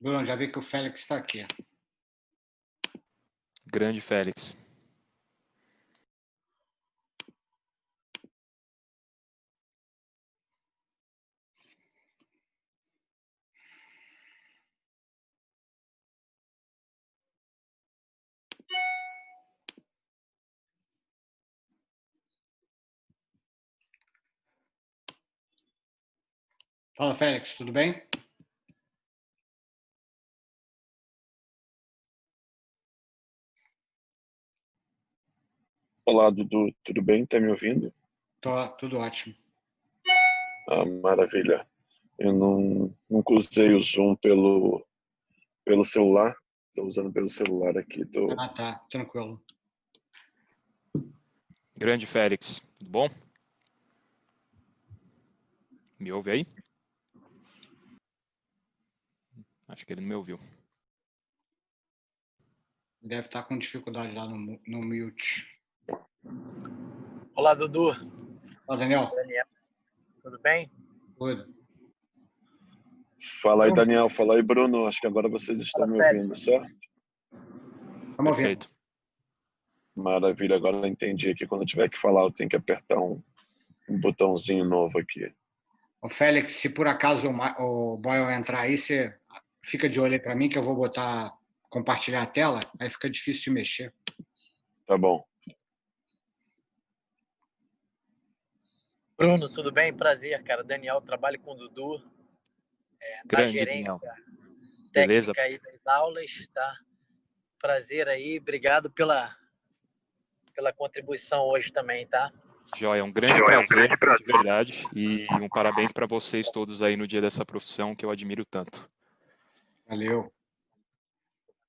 Bruno, já vi que o Félix está aqui. Grande Félix. Fala, Félix, tudo bem? Olá, Dudu, tudo bem? Tá me ouvindo? Tô, tudo ótimo. Ah, maravilha. Eu nunca usei o Zoom pelo celular. Estou usando pelo celular aqui. Ah, tá, tranquilo. Grande Félix. Tudo bom? Me ouve aí? Acho que ele não me ouviu. Deve estar com dificuldade lá no mute. Olá, Dudu. Olá, Daniel. Daniel, tudo bem? Tudo. Fala aí, Daniel. Fala aí, Bruno. Acho que agora vocês estão me ouvindo, certo? Vamos ouvir. Perfeito. Maravilha. Agora eu entendi que quando eu tiver que falar, eu tenho que apertar um botãozinho novo aqui. O Félix, se por acaso o Boyle entrar aí, você fica de olho aí para mim, que eu vou compartilhar a tela, aí fica difícil de mexer. Tá bom. Bruno, tudo bem? Prazer, cara. Daniel, trabalho com o Dudu. Na Grande gerência Daniel. Beleza? técnica aí das aulas, tá? Prazer aí. Obrigado pela contribuição hoje também, tá? Joia, um grande prazer, de verdade. E um parabéns para vocês todos aí no dia dessa profissão que eu admiro tanto. Valeu.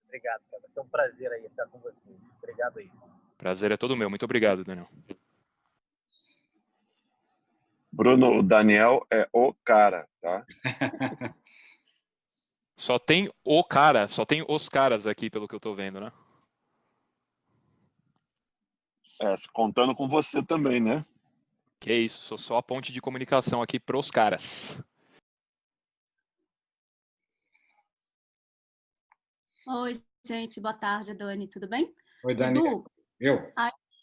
Obrigado, cara. Vai ser um prazer aí estar com você. Obrigado aí. Prazer é todo meu. Muito obrigado, Daniel. Bruno, o Daniel é o cara, tá? Só tem o cara, só tem os caras aqui, pelo que eu tô vendo, né? Contando com você também, né? Que isso, sou só a ponte de comunicação aqui pros caras. Oi, gente, boa tarde, Dani, tudo bem? Oi, Daniel. Dudu,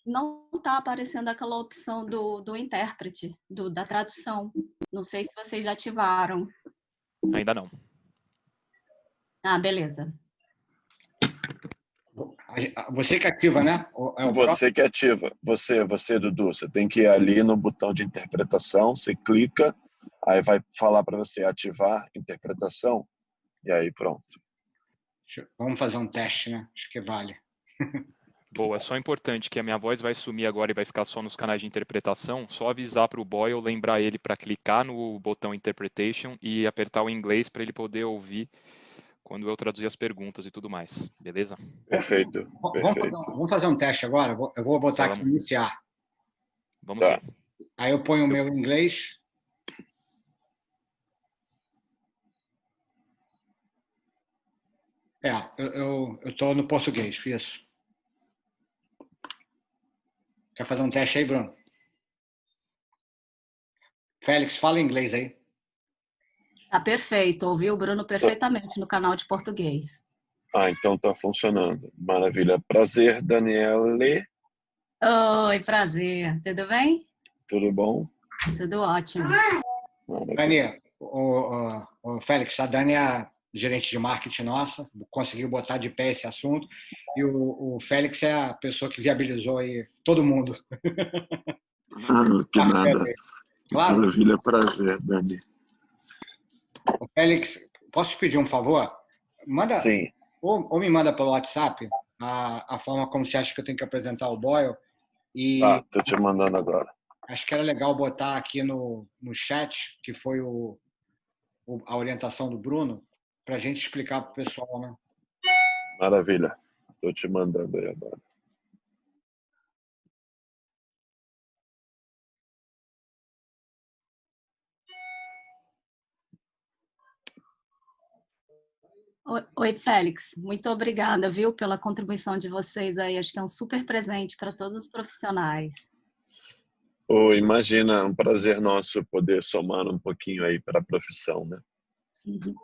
não está aparecendo aquela opção do intérprete, da tradução. Não sei se vocês já ativaram. Ainda não. Ah, beleza. Você que ativa, né? Você que ativa. Você, Dudu, você tem que ir ali no botão de interpretação, você clica, aí vai falar para você ativar interpretação, e aí pronto. Vamos fazer um teste, né? Acho que vale. Boa, é só importante que a minha voz vai sumir agora e vai ficar só nos canais de interpretação, só avisar para o Boyle, lembrar ele para clicar no botão Interpretation e apertar o inglês para ele poder ouvir quando eu traduzir as perguntas e tudo mais, beleza? Perfeito. Vamos fazer um teste agora? Eu vou botar aqui iniciar. Vamos sim. Aí eu ponho o meu inglês. Eu estou no português, isso. Quer fazer um teste aí, Bruno? Félix, fala inglês aí. Tá perfeito, ouvi o Bruno perfeitamente no canal de português. Ah, então tá funcionando. Maravilha. Prazer, Daniele. Oi, prazer. Tudo bem? Tudo bom? Tudo ótimo. Dani, o Félix, a Dani é a gerente de marketing nossa, conseguiu botar de pé esse assunto, e o Félix é a pessoa que viabilizou aí todo mundo. Que nada. Claro. Maravilha, prazer, Dani. O Félix, posso te pedir um favor? Manda, Sim. Ou me manda pelo WhatsApp a forma como você acha que eu tenho que apresentar o Boyle. E Tá, tô te mandando agora. acho que era legal botar aqui no chat, que foi a orientação do Bruno, para a gente explicar para o pessoal, né? Maravilha. Tô te mandando aí agora. Oi, Félix. Muito obrigada, viu, pela contribuição de vocês aí. Acho que é um super presente para todos os profissionais. Imagina, um prazer nosso poder somar um pouquinho aí para a profissão, né? Uhum.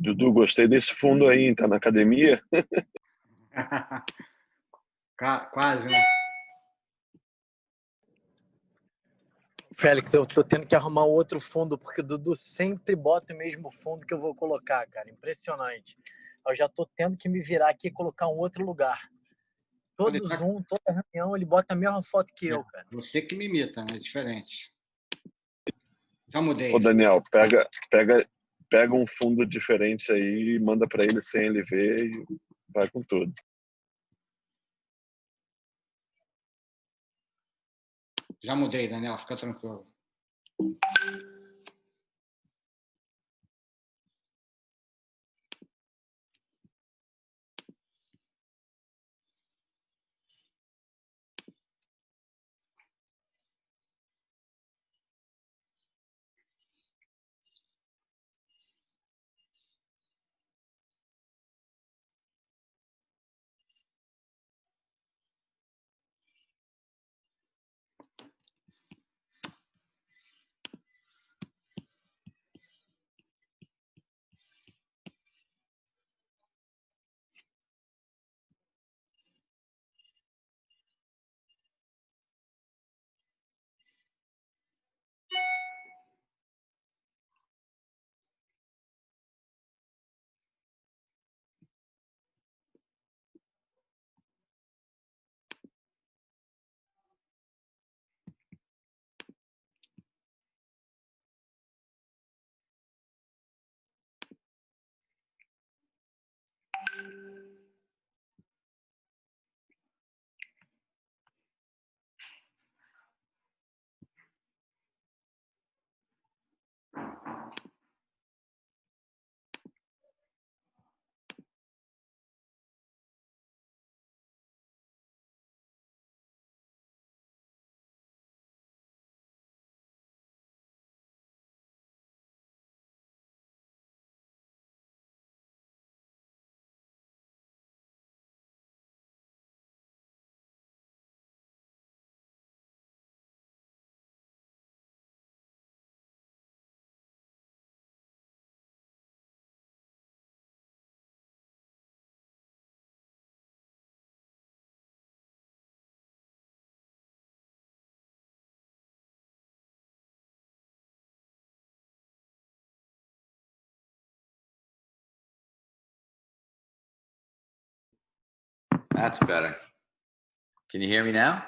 Dudu, gostei desse fundo aí, tá na academia? Quase, né? Félix, eu tô tendo que arrumar outro fundo, porque o Dudu sempre bota o mesmo fundo que eu vou colocar, cara. Impressionante. Eu já tô tendo que me virar aqui e colocar um outro lugar. Todo Zoom, toda reunião, ele bota a mesma foto que eu, cara. Você que me imita, né? É diferente. Já mudei. Ô, Daniel, pega um fundo diferente aí, manda para ele sem ele ver e vai com tudo. Já mudei, Daniel. Fica tranquilo. That's better. Can you hear me now?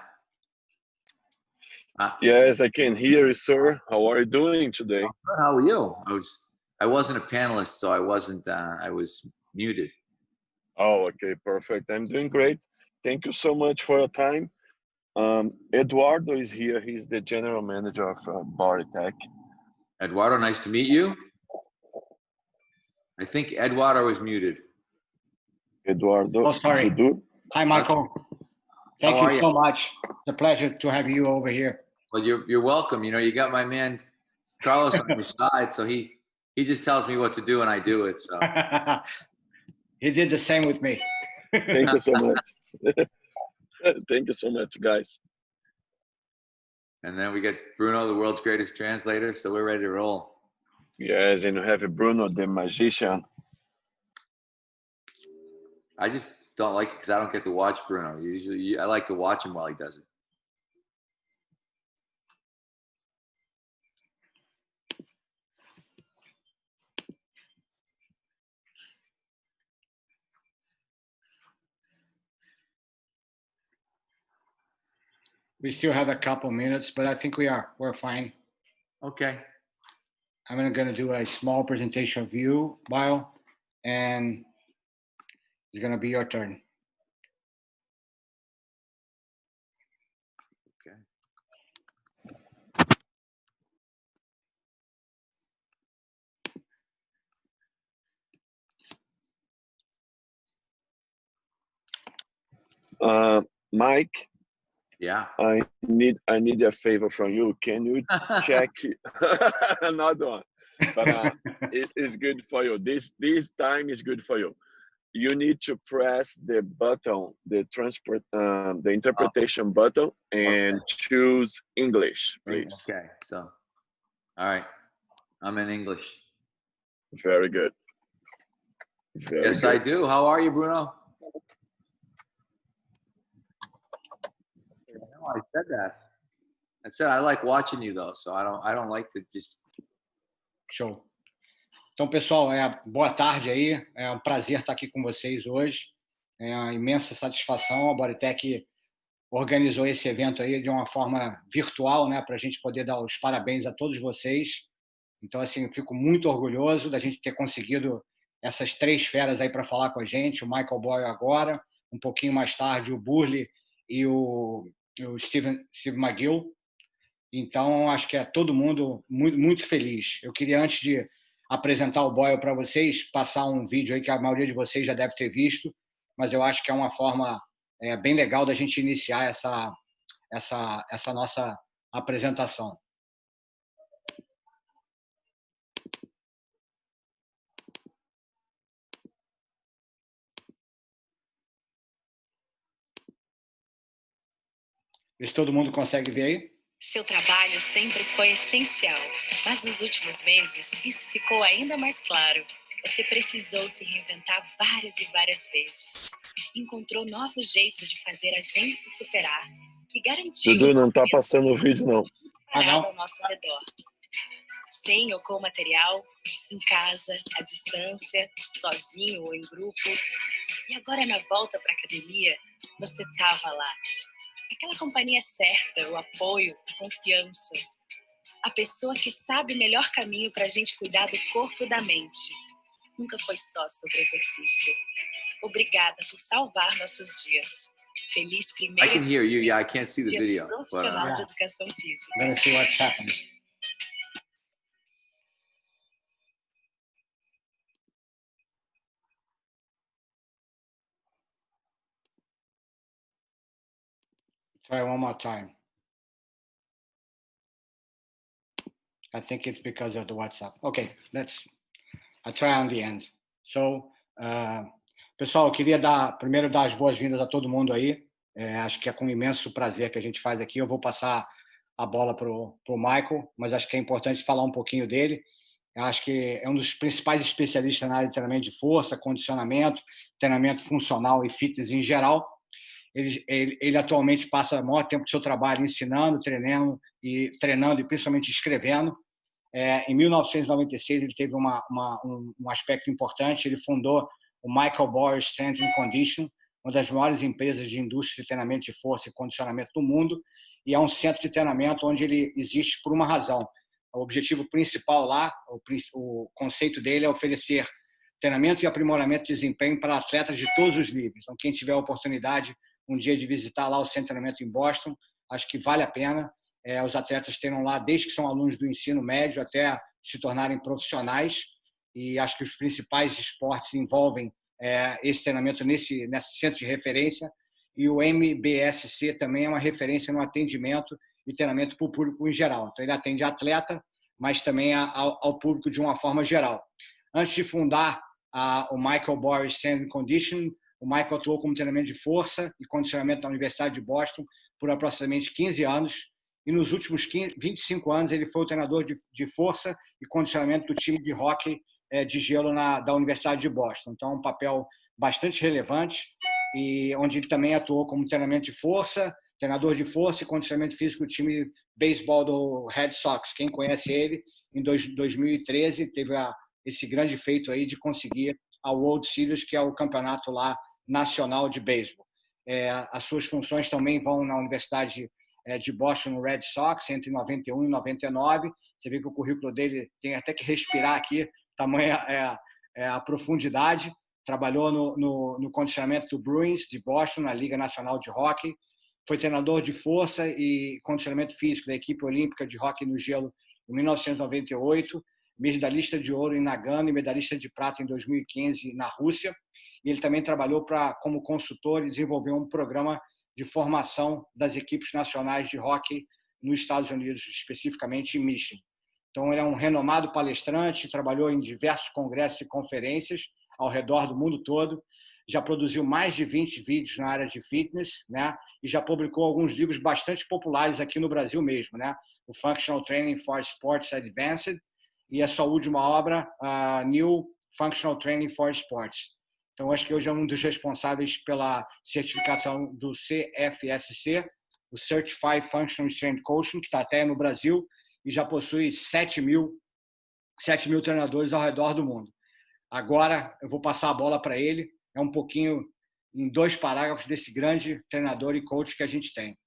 Yes, I can hear you, sir. How are you doing today? How are you? I wasn't a panelist, so I wasn't. I was muted. Oh, okay, perfect. I'm doing great. Thank you so much for your time. Eduardo is here. He's the general manager of Bodytech. Eduardo, nice to meet you. I think Eduardo is muted. Eduardo. Oh, sorry. Dudu. Hi, Michael. Thank you so much. It's a pleasure to have you over here. Well, you're welcome. You know, you got my man Carlos on your side, so he just tells me what to do and I do it. So He did the same with me. Thank you so much. Thank you so much, guys. And then we get Bruno, the world's greatest translator, so we're ready to roll. Yes, and you have Bruno, the magician. I just don't like it because I don't get to watch Bruno. Usually, I like to watch him while he does it. We still have a couple minutes, but I think we're fine. Okay. I'm going to do a small presentation of you, Boyle, and it's going to be your turn. Mike. Yeah. I need a favor from you. Can you check another one? But it is good for you. This time is good for you. You need to press the button, the interpretation button, and choose English, please. Okay. So, all right, I'm in English. Very good. Yes, good. I do. How are you, Bruno? No, I said that. I said I like watching you though, so I don't like to just. Show. Então, pessoal, boa tarde aí. É um prazer estar aqui com vocês hoje. É uma imensa satisfação. A Bodytech organizou esse evento aí de uma forma virtual, né, para a gente poder dar os parabéns a todos vocês. Então, assim, eu fico muito orgulhoso da gente ter conseguido essas 3 feras aí para falar com a gente. O Michael Boyle agora, um pouquinho mais tarde o Burley e o Steve McGill. Então, acho que é todo mundo muito, muito feliz. Eu queria, antes de apresentar o Boyle para vocês, passar um vídeo aí que a maioria de vocês já deve ter visto, mas eu acho que é uma forma bem legal da gente iniciar essa nossa apresentação. Vê se todo mundo consegue ver aí. Seu trabalho sempre foi essencial, mas nos últimos meses isso ficou ainda mais claro. Você precisou se reinventar várias e várias vezes. Encontrou novos jeitos de fazer a gente se superar e garantiu... Dudu, não tá passando o vídeo, não. Parado ao nosso redor. Sem ou com material, em casa, à distância, sozinho ou em grupo. E agora na volta para a academia, você tava lá. Aquela companhia certa, o apoio, a confiança. A pessoa que sabe o melhor caminho para a gente cuidar do corpo e da mente. Nunca foi só sobre exercício. Obrigada por salvar nossos dias. Feliz primeiro I can hear you. Yeah, I can't see the video. Profissional de Educação Física. I'm gonna see what's happening. Try one more time. I think it's because of the WhatsApp. Okay, I'll try on the end. So, pessoal, eu queria primeiro dar as boas-vindas a todo mundo aí. Acho que é com imenso prazer que a gente faz aqui. Eu vou passar a bola pro Michael, mas acho que é importante falar um pouquinho dele. Eu acho que é um dos principais especialistas na área de treinamento de força, condicionamento, treinamento funcional e fitness em geral. Ele atualmente passa o maior tempo do seu trabalho ensinando, treinando e principalmente escrevendo. Em 1996, ele teve um aspecto importante. Ele fundou o Michael Boyle Strength and Conditioning, uma das maiores empresas de indústria de treinamento de força e condicionamento do mundo, e é um centro de treinamento onde ele existe por uma razão. O objetivo principal lá, o conceito dele é oferecer treinamento e aprimoramento de desempenho para atletas de todos os níveis. Então, quem tiver a oportunidade um dia de visitar lá o centro de treinamento em Boston, acho que vale a pena. Os atletas treinam lá desde que são alunos do ensino médio até se tornarem profissionais, e acho que os principais esportes envolvem esse treinamento nesse centro de referência, e o MBSC também é uma referência no atendimento e treinamento para o público em geral. Então, ele atende atleta, mas também ao público de uma forma geral. Antes de fundar o Michael Boyle Strength and Conditioning, o Michael atuou como treinamento de força e condicionamento na Universidade de Boston por aproximadamente 15 anos, e nos últimos 25 anos ele foi o treinador de força e condicionamento do time de hóquei de gelo da Universidade de Boston. Então, um papel bastante relevante, e onde ele também atuou como treinamento de força, treinador de força e condicionamento físico do time de beisebol do Red Sox. Quem conhece ele, em 2013, teve esse grande feito aí de conseguir a World Series, que é o campeonato lá nacional de beisebol. As suas funções também vão na Universidade de Boston, no Red Sox, entre 91 e 99. Você vê que o currículo dele tem até que respirar aqui, tamanha a profundidade. Trabalhou no condicionamento do Bruins de Boston, na Liga Nacional de Hóquei. Foi treinador de força e condicionamento físico da equipe olímpica de hóquei no gelo em 1998, medalhista de ouro em Nagano e medalhista de prata em 2015 na Rússia. E ele também trabalhou como consultor e desenvolveu um programa de formação das equipes nacionais de hóquei nos Estados Unidos, especificamente em Michigan. Então, ele é um renomado palestrante, trabalhou em diversos congressos e conferências ao redor do mundo todo, já produziu mais de 20 vídeos na área de fitness, né? E já publicou alguns livros bastante populares aqui no Brasil mesmo, né? O Functional Training for Sports Advanced e a sua última obra, New Functional Training for Sports. Então, acho que hoje é um dos responsáveis pela certificação do CFSC, o Certified Functional Strength Coaching, que está até no Brasil e já possui 7 mil treinadores ao redor do mundo. Agora, eu vou passar a bola para ele, é um pouquinho em 2 parágrafos desse grande treinador e coach que a gente tem.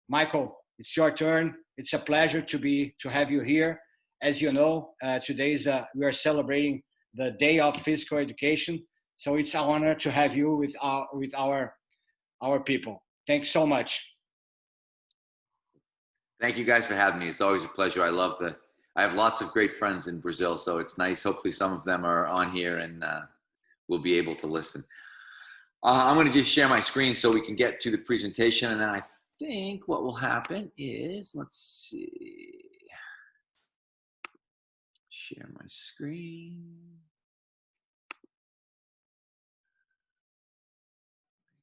Michael, it's your turn. It's a pleasure to have you here. As you know, today we are celebrating the Day of Physical Education, so it's an honor to have you with our people. Thanks so much. Thank you guys for having me. It's always a pleasure. I have lots of great friends in Brazil, so it's nice. Hopefully some of them are on here and will be able to listen. I'm going to just share my screen so we can get to the presentation, and then I think what will happen is, let's see, share my screen.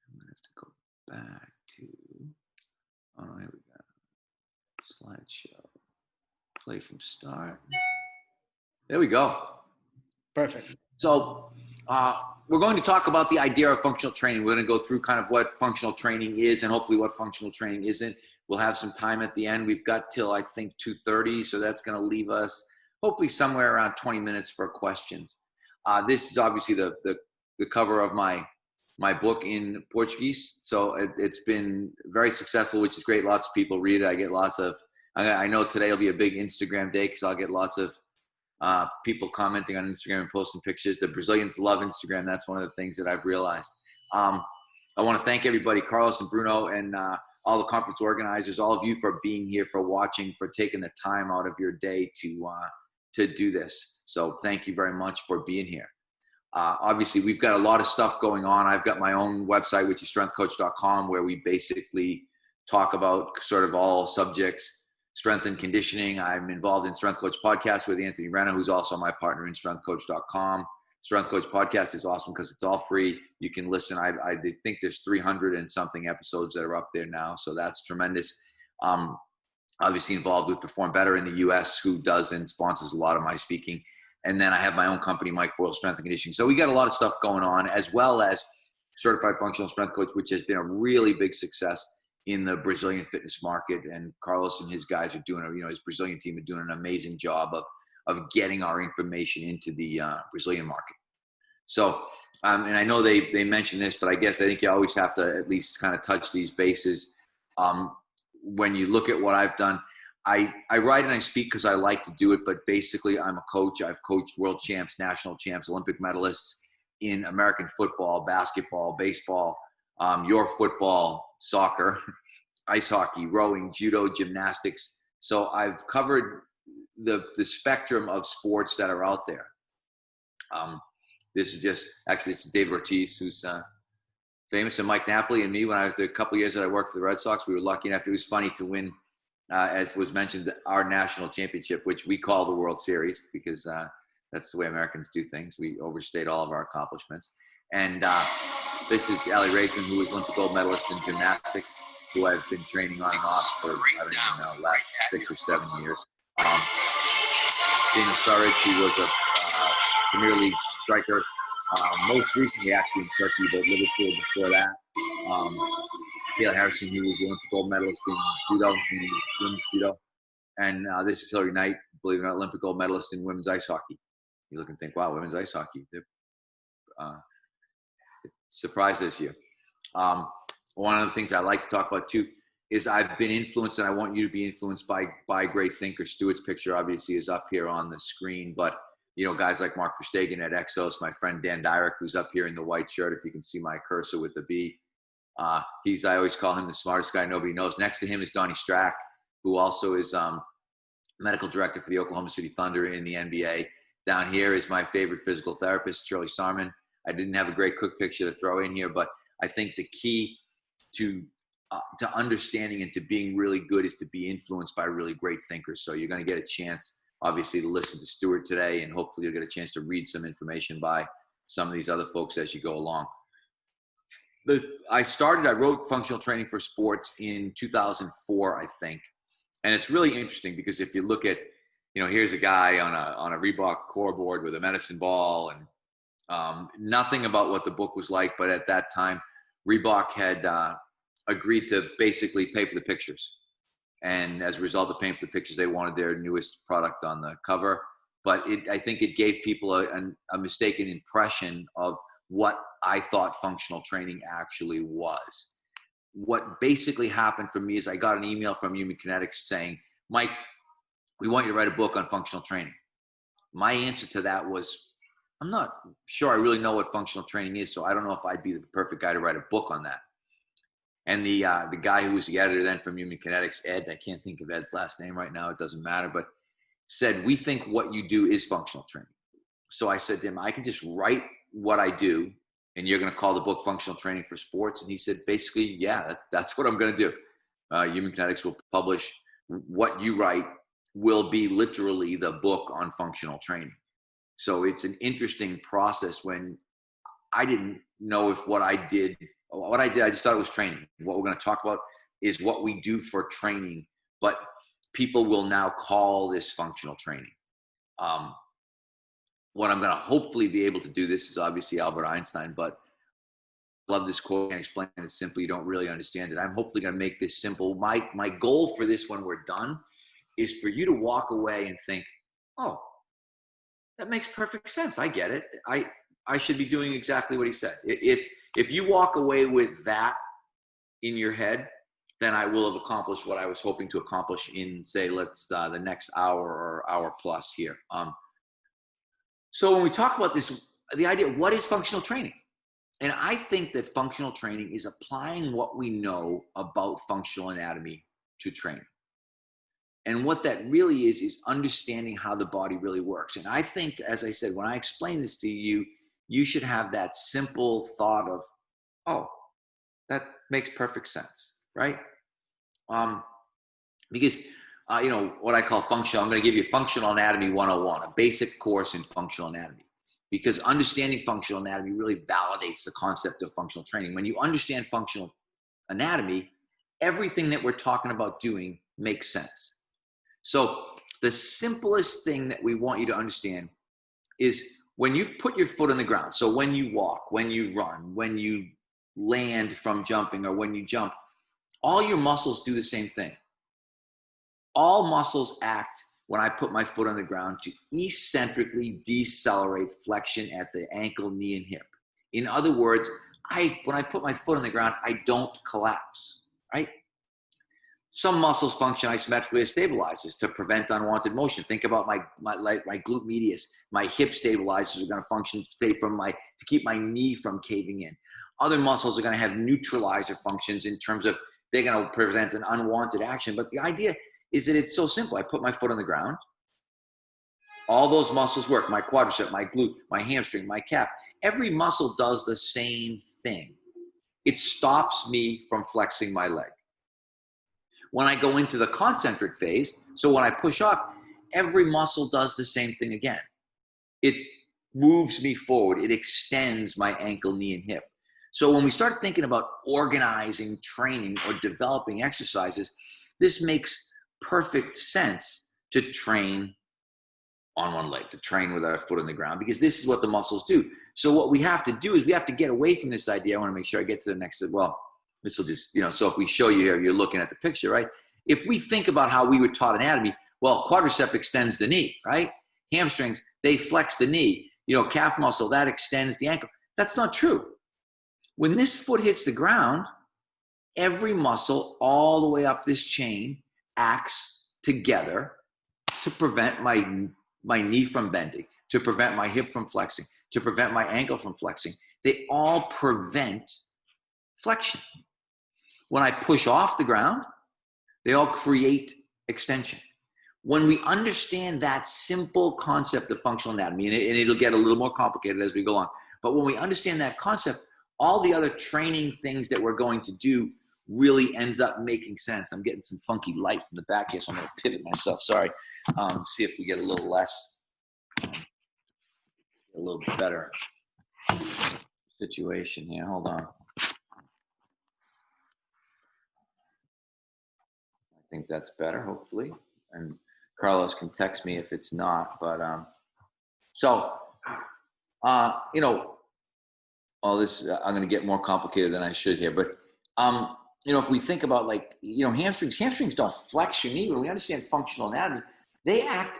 I'm going to have to go back to, oh no, here we go. Slideshow, play from start. There we go. Perfect. So we're going to talk about the idea of functional training. We're going to go through kind of what functional training is and hopefully what functional training isn't. We'll have some time at the end. We've got till, I think, 2:30, so that's going to leave us hopefully somewhere around 20 minutes for questions. This is obviously the cover of my book in Portuguese, so it's been very successful, which is great. Lots of people read it. I get lots of, I know today will be a big Instagram day because I'll get lots of people commenting on Instagram and posting pictures. The Brazilians love Instagram. That's one of the things that I've realized. I want to thank everybody, Carlos and Bruno, and all the conference organizers, all of you for being here, for watching, for taking the time out of your day to do this. So thank you very much for being here. Obviously, we've got a lot of stuff going on. I've got my own website, which is strengthcoach.com, where we basically talk about sort of all subjects, strength and conditioning. I'm involved in Strength Coach Podcast with Anthony Renna, who's also my partner in strengthcoach.com. Strength Coach Podcast is awesome because it's all free. You can listen. I think there's 300 and something episodes that are up there now, so that's tremendous. Obviously involved with Perform Better in the US, who does and sponsors a lot of my speaking. And then I have my own company, Mike Boyle Strength and Conditioning. So we got a lot of stuff going on, as well as Certified Functional Strength Coach, which has been a really big success in the Brazilian fitness market. And Carlos and his guys are doing, his Brazilian team are doing an amazing job of getting our information into the Brazilian market. So, and I know they mentioned this, but I think you always have to at least kind of touch these bases. When you look at what I've done, I write and I speak because I like to do it, but basically I'm a coach. I've coached world champs, national champs, Olympic medalists in American football, basketball, baseball, your football, soccer, ice hockey, rowing, judo, gymnastics. So I've covered the spectrum of sports that are out there. This is just, actually it's David Ortiz, who's famous, and Mike Napoli and me, when I was the couple of years that I worked for the Red Sox, we were lucky enough. It was funny to win, as was mentioned, our national championship, which we call the World Series because that's the way Americans do things. We overstate all of our accomplishments. And this is Ali Raisman, who was Olympic gold medalist in gymnastics, who I've been training on and off for, I don't even know, last 6 or 7 years. Dana Sturridge, who was a Premier League striker, most recently actually in Turkey, but Liverpool before that. Taylor Harrison, who was the Olympic gold medalist in judo, in women's judo. And this is Hillary Knight, believe it or not, Olympic gold medalist in women's ice hockey. You look and think, wow, women's ice hockey. It surprises you. One of the things I like to talk about too is I've been influenced, and I want you to be influenced by great thinkers. Stuart's picture obviously is up here on the screen, but guys like Mark Verstegen at Exos, my friend Dan Dyrek, who's up here in the white shirt, if you can see my cursor with the B. I always call him the smartest guy nobody knows. Next to him is Donnie Strack, who also is medical director for the Oklahoma City Thunder in the NBA. Down here is my favorite physical therapist, Shirley Sarman. I didn't have a great cook picture to throw in here, but I think the key to understanding and to being really good is to be influenced by really great thinkers. So you're going to get a chance, obviously, to listen to Stuart today, and hopefully you'll get a chance to read some information by some of these other folks as you go along. I wrote Functional Training for Sports in 2004, I think. And it's really interesting because if you look at, here's a guy on a Reebok core board with a medicine ball, and Nothing about what the book was like, but at that time, Reebok had agreed to basically pay for the pictures. And as a result of paying for the pictures, they wanted their newest product on the cover. But I think it gave people a mistaken impression of what I thought functional training actually was. What basically happened for me is I got an email from Human Kinetics saying, Mike, we want you to write a book on functional training. My answer to that was, I'm not sure I really know what functional training is, so I don't know if I'd be the perfect guy to write a book on that. And the guy who was the editor then from Human Kinetics, Ed, I can't think of Ed's last name right now, it doesn't matter, but said, we think what you do is functional training. So I said to him, I can just write what I do, and you're going to call the book Functional Training for Sports. And he said, basically, yeah, that's what I'm going to do. Human Kinetics will publish what you write will be literally the book on functional training. So it's an interesting process when I didn't know if what I did, I just thought it was training. What we're going to talk about is what we do for training, but people will now call this functional training. What I'm going to hopefully be able to do, this is obviously Albert Einstein, but I love this quote and explain it simply. You don't really understand it. I'm hopefully going to make this simple. My goal for this when we're done is for you to walk away and think, oh, that makes perfect sense. I get it. I should be doing exactly what he said. If you walk away with that in your head, then I will have accomplished what I was hoping to accomplish in, say, the next hour or hour plus here. So when we talk about this, the idea, what is functional training? And I think that functional training is applying what we know about functional anatomy to training. And what that really is understanding how the body really works. And I think, as I said, when I explain this to you, you should have that simple thought of, oh, that makes perfect sense, right? Because what I call functional, I'm going to give you Functional Anatomy 101, a basic course in functional anatomy, because understanding functional anatomy really validates the concept of functional training. When you understand functional anatomy, everything that we're talking about doing makes sense. So the simplest thing that we want you to understand is when you put your foot on the ground, so when you walk, when you run, when you land from jumping, or when you jump, all your muscles do the same thing. All muscles act when I put my foot on the ground to eccentrically decelerate flexion at the ankle, knee, and hip. In other words, when I put my foot on the ground, I don't collapse, right? Some muscles function isometrically as stabilizers to prevent unwanted motion. Think about my glute medius. My hip stabilizers are going to function to keep my knee from caving in. Other muscles are going to have neutralizer functions in terms of they're going to prevent an unwanted action. But the idea is that it's so simple. I put my foot on the ground. All those muscles work. My quadricep, my glute, my hamstring, my calf. Every muscle does the same thing. It stops me from flexing my leg. When I go into the concentric phase, so when I push off, every muscle does the same thing again. It moves me forward. It extends my ankle, knee, and hip. So when we start thinking about organizing training or developing exercises, this makes perfect sense to train on one leg, to train with our foot on the ground, because this is what the muscles do. So what we have to do is we have to get away from this idea. I want to make sure I get to the next, well, this will just, so if we show you here, you're looking at the picture, right? If we think about how we were taught anatomy, well, quadricep extends the knee, right? Hamstrings, they flex the knee. Calf muscle, that extends the ankle. That's not true. When this foot hits the ground, every muscle all the way up this chain acts together to prevent my knee from bending, to prevent my hip from flexing, to prevent my ankle from flexing. They all prevent flexion. When I push off the ground, they all create extension. When we understand that simple concept of functional anatomy, and it'll get a little more complicated as we go on, but when we understand that concept, all the other training things that we're going to do really ends up making sense. I'm getting some funky light from the back here, so I'm going to pivot myself. Sorry. See if we get a little less, a little better situation here. Hold on. I think that's better, hopefully. And Carlos can text me if it's not. But so You know, all this, I'm going to get more complicated than I should here, but, you know, if we think about like, you know, hamstrings don't flex your knee. When we understand functional anatomy, they act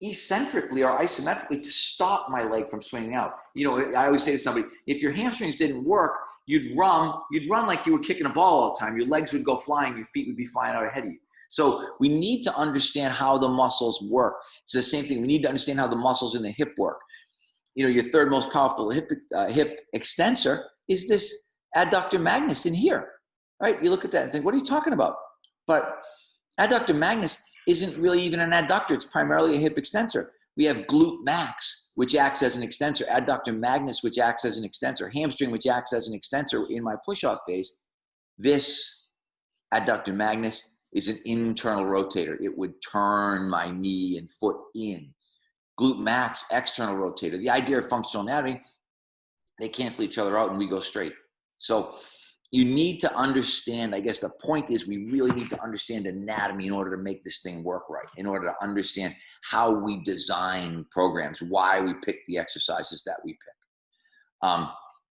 eccentrically or isometrically to stop my leg from swinging out. You know, I always say to somebody, if your hamstrings didn't work, you'd run like you were kicking a ball all the time. Your legs would go flying, your feet would be flying out ahead of you. So we need to understand how the muscles work. It's the same thing. We need to understand how the muscles in the hip work. You know, your third most powerful hip extensor is this adductor magnus in here, right? You look at that and think, what are you talking about? But adductor magnus isn't really even an adductor. It's primarily a hip extensor. We have glute max, which acts as an extensor, adductor magnus, which acts as an extensor, hamstring, which acts as an extensor in my push-off phase. This adductor magnus is an internal rotator. It would turn my knee and foot in. Glute max, external rotator. The idea of functional anatomy, they cancel each other out and we go straight. So you need to understand, I guess the point is we really need to understand anatomy in order to make this thing work right, in order to understand how we design programs, why we pick the exercises that we pick. I'm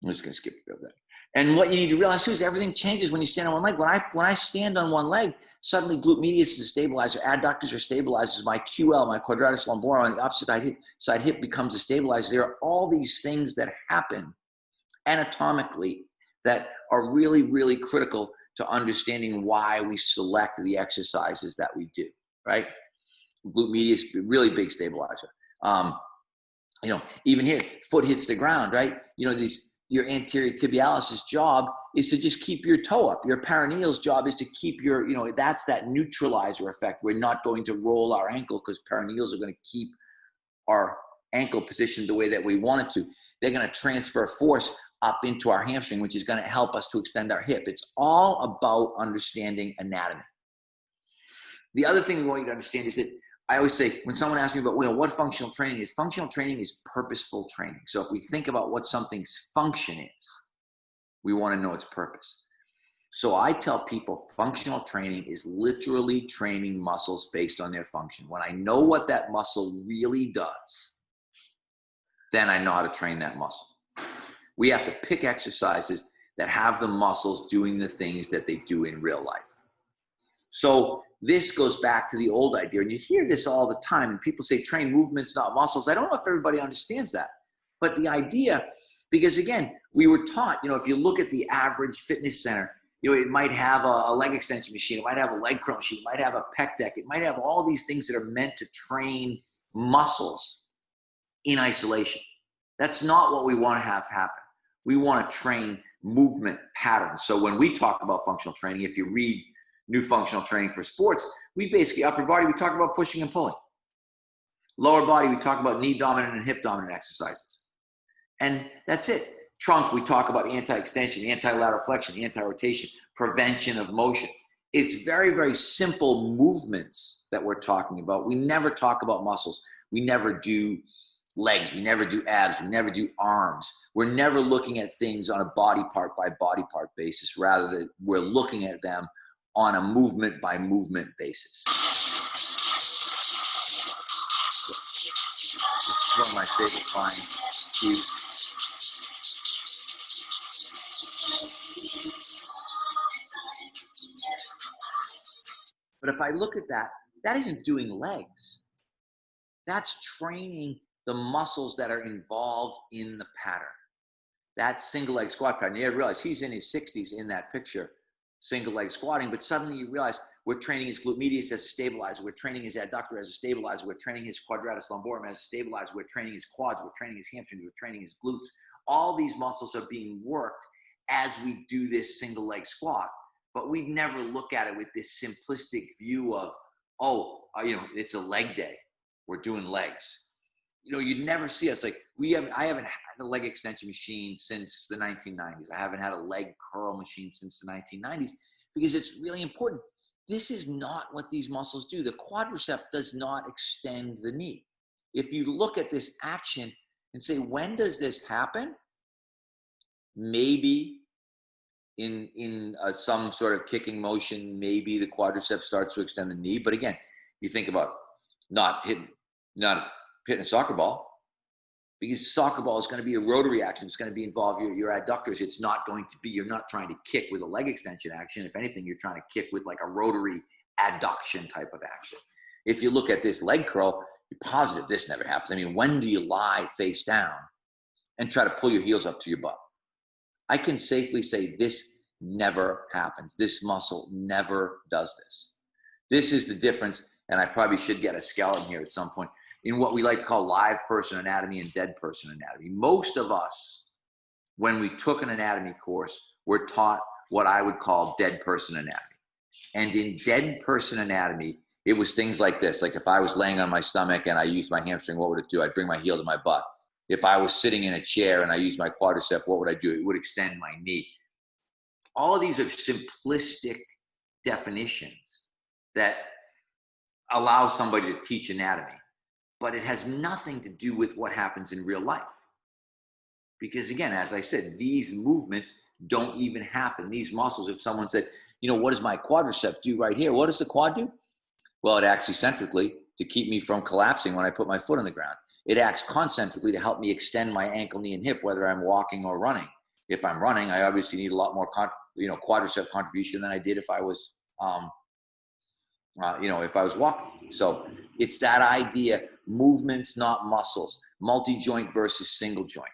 just going to skip a bit of that. And what you need to realize too is everything changes when you stand on one leg. When I stand on one leg, suddenly glute medius is a stabilizer, adductors are stabilizers, my QL, my quadratus lumborum on the opposite side hip becomes a stabilizer. There are all these things that happen anatomically that are really, really critical to understanding why we select the exercises that we do, right? Glute medius, really big stabilizer. You know, even here, foot hits the ground, right? You know, your anterior tibialis' job is to just keep your toe up. Your perineal's job is to keep your, you know, that's that neutralizer effect. We're not going to roll our ankle because perineals are going to keep our ankle positioned the way that we want it to. They're going to transfer force up into our hamstring, which is going to help us to extend our hip. It's all about understanding anatomy. The other thing we want you to understand is that I always say, when someone asks me about, you know, what functional training is purposeful training. So if we think about what something's function is, we want to know its purpose. So I tell people functional training is literally training muscles based on their function. When I know what that muscle really does, then I know how to train that muscle. We have to pick exercises that have the muscles doing the things that they do in real life. So this goes back to the old idea, and you hear this all the time, and people say train movements, not muscles. I don't know if everybody understands that, but the idea, because again, we were taught, you know, if you look at the average fitness center, you know, it might have a leg extension machine, it might have a leg curl machine, it might have a pec deck, it might have all these things that are meant to train muscles in isolation. That's not what we want to have happen. We want to train movement patterns. So when we talk about functional training, if you read New Functional Training for Sports, we basically, upper body, we talk about pushing and pulling. Lower body, we talk about knee dominant and hip dominant exercises. And that's it. Trunk, we talk about anti-extension, anti-lateral flexion, anti-rotation, prevention of motion. It's very, very simple movements that we're talking about. We never talk about muscles. We never do legs. We never do abs. We never do arms. We're never looking at things on a body part by body part basis. Rather than we're looking at them on a movement by movement basis. This is one of my favorite lines. But if I look at that, that isn't doing legs. That's training the muscles that are involved in the pattern. That single leg squat pattern. You realize he's in his 60s in that picture, single leg squatting, but suddenly you realize we're training his glute medius as a stabilizer. We're training his adductor as a stabilizer. We're training his quadratus lumborum as a stabilizer. We're training his quads. We're training his hamstrings. We're training his glutes. All these muscles are being worked as we do this single leg squat. But we'd never look at it with this simplistic view of, oh, you know, it's a leg day. We're doing legs. You know, you'd never see us like I haven't had a leg extension machine since the 1990s. I haven't had a leg curl machine since the 1990s because it's really important. This is not what these muscles do. The quadricep does not extend the knee. If you look at this action and say, when does this happen? Maybe in some sort of kicking motion, maybe the quadricep starts to extend the knee. But again, you think about not hitting a soccer ball. Because soccer ball is going to be a rotary action. It's going to involve your adductors. It's not going to be, you're not trying to kick with a leg extension action. If anything, you're trying to kick with like a rotary adduction type of action. If you look at this leg curl, you're positive this never happens. I mean, when do you lie face down and try to pull your heels up to your butt? I can safely say this never happens. This muscle never does this. This is the difference, and I probably should get a skeleton here at some point, in what we like to call live person anatomy and dead person anatomy. Most of us, when we took an anatomy course, were taught what I would call dead person anatomy. And in dead person anatomy, it was things like this. Like if I was laying on my stomach and I used my hamstring, what would it do? I'd bring my heel to my butt. If I was sitting in a chair and I used my quadricep, what would I do? It would extend my knee. All of these are simplistic definitions that allow somebody to teach anatomy, but it has nothing to do with what happens in real life. Because again, as I said, these movements don't even happen. These muscles, if someone said, you know, what does my quadricep do right here? What does the quad do? Well, it acts eccentrically to keep me from collapsing when I put my foot on the ground. It acts concentrically to help me extend my ankle, knee, and hip, whether I'm walking or running. If I'm running, I obviously need a lot more quadricep contribution than I did if I was, if I was walking. So it's that idea, movements, not muscles, multi-joint versus single joint.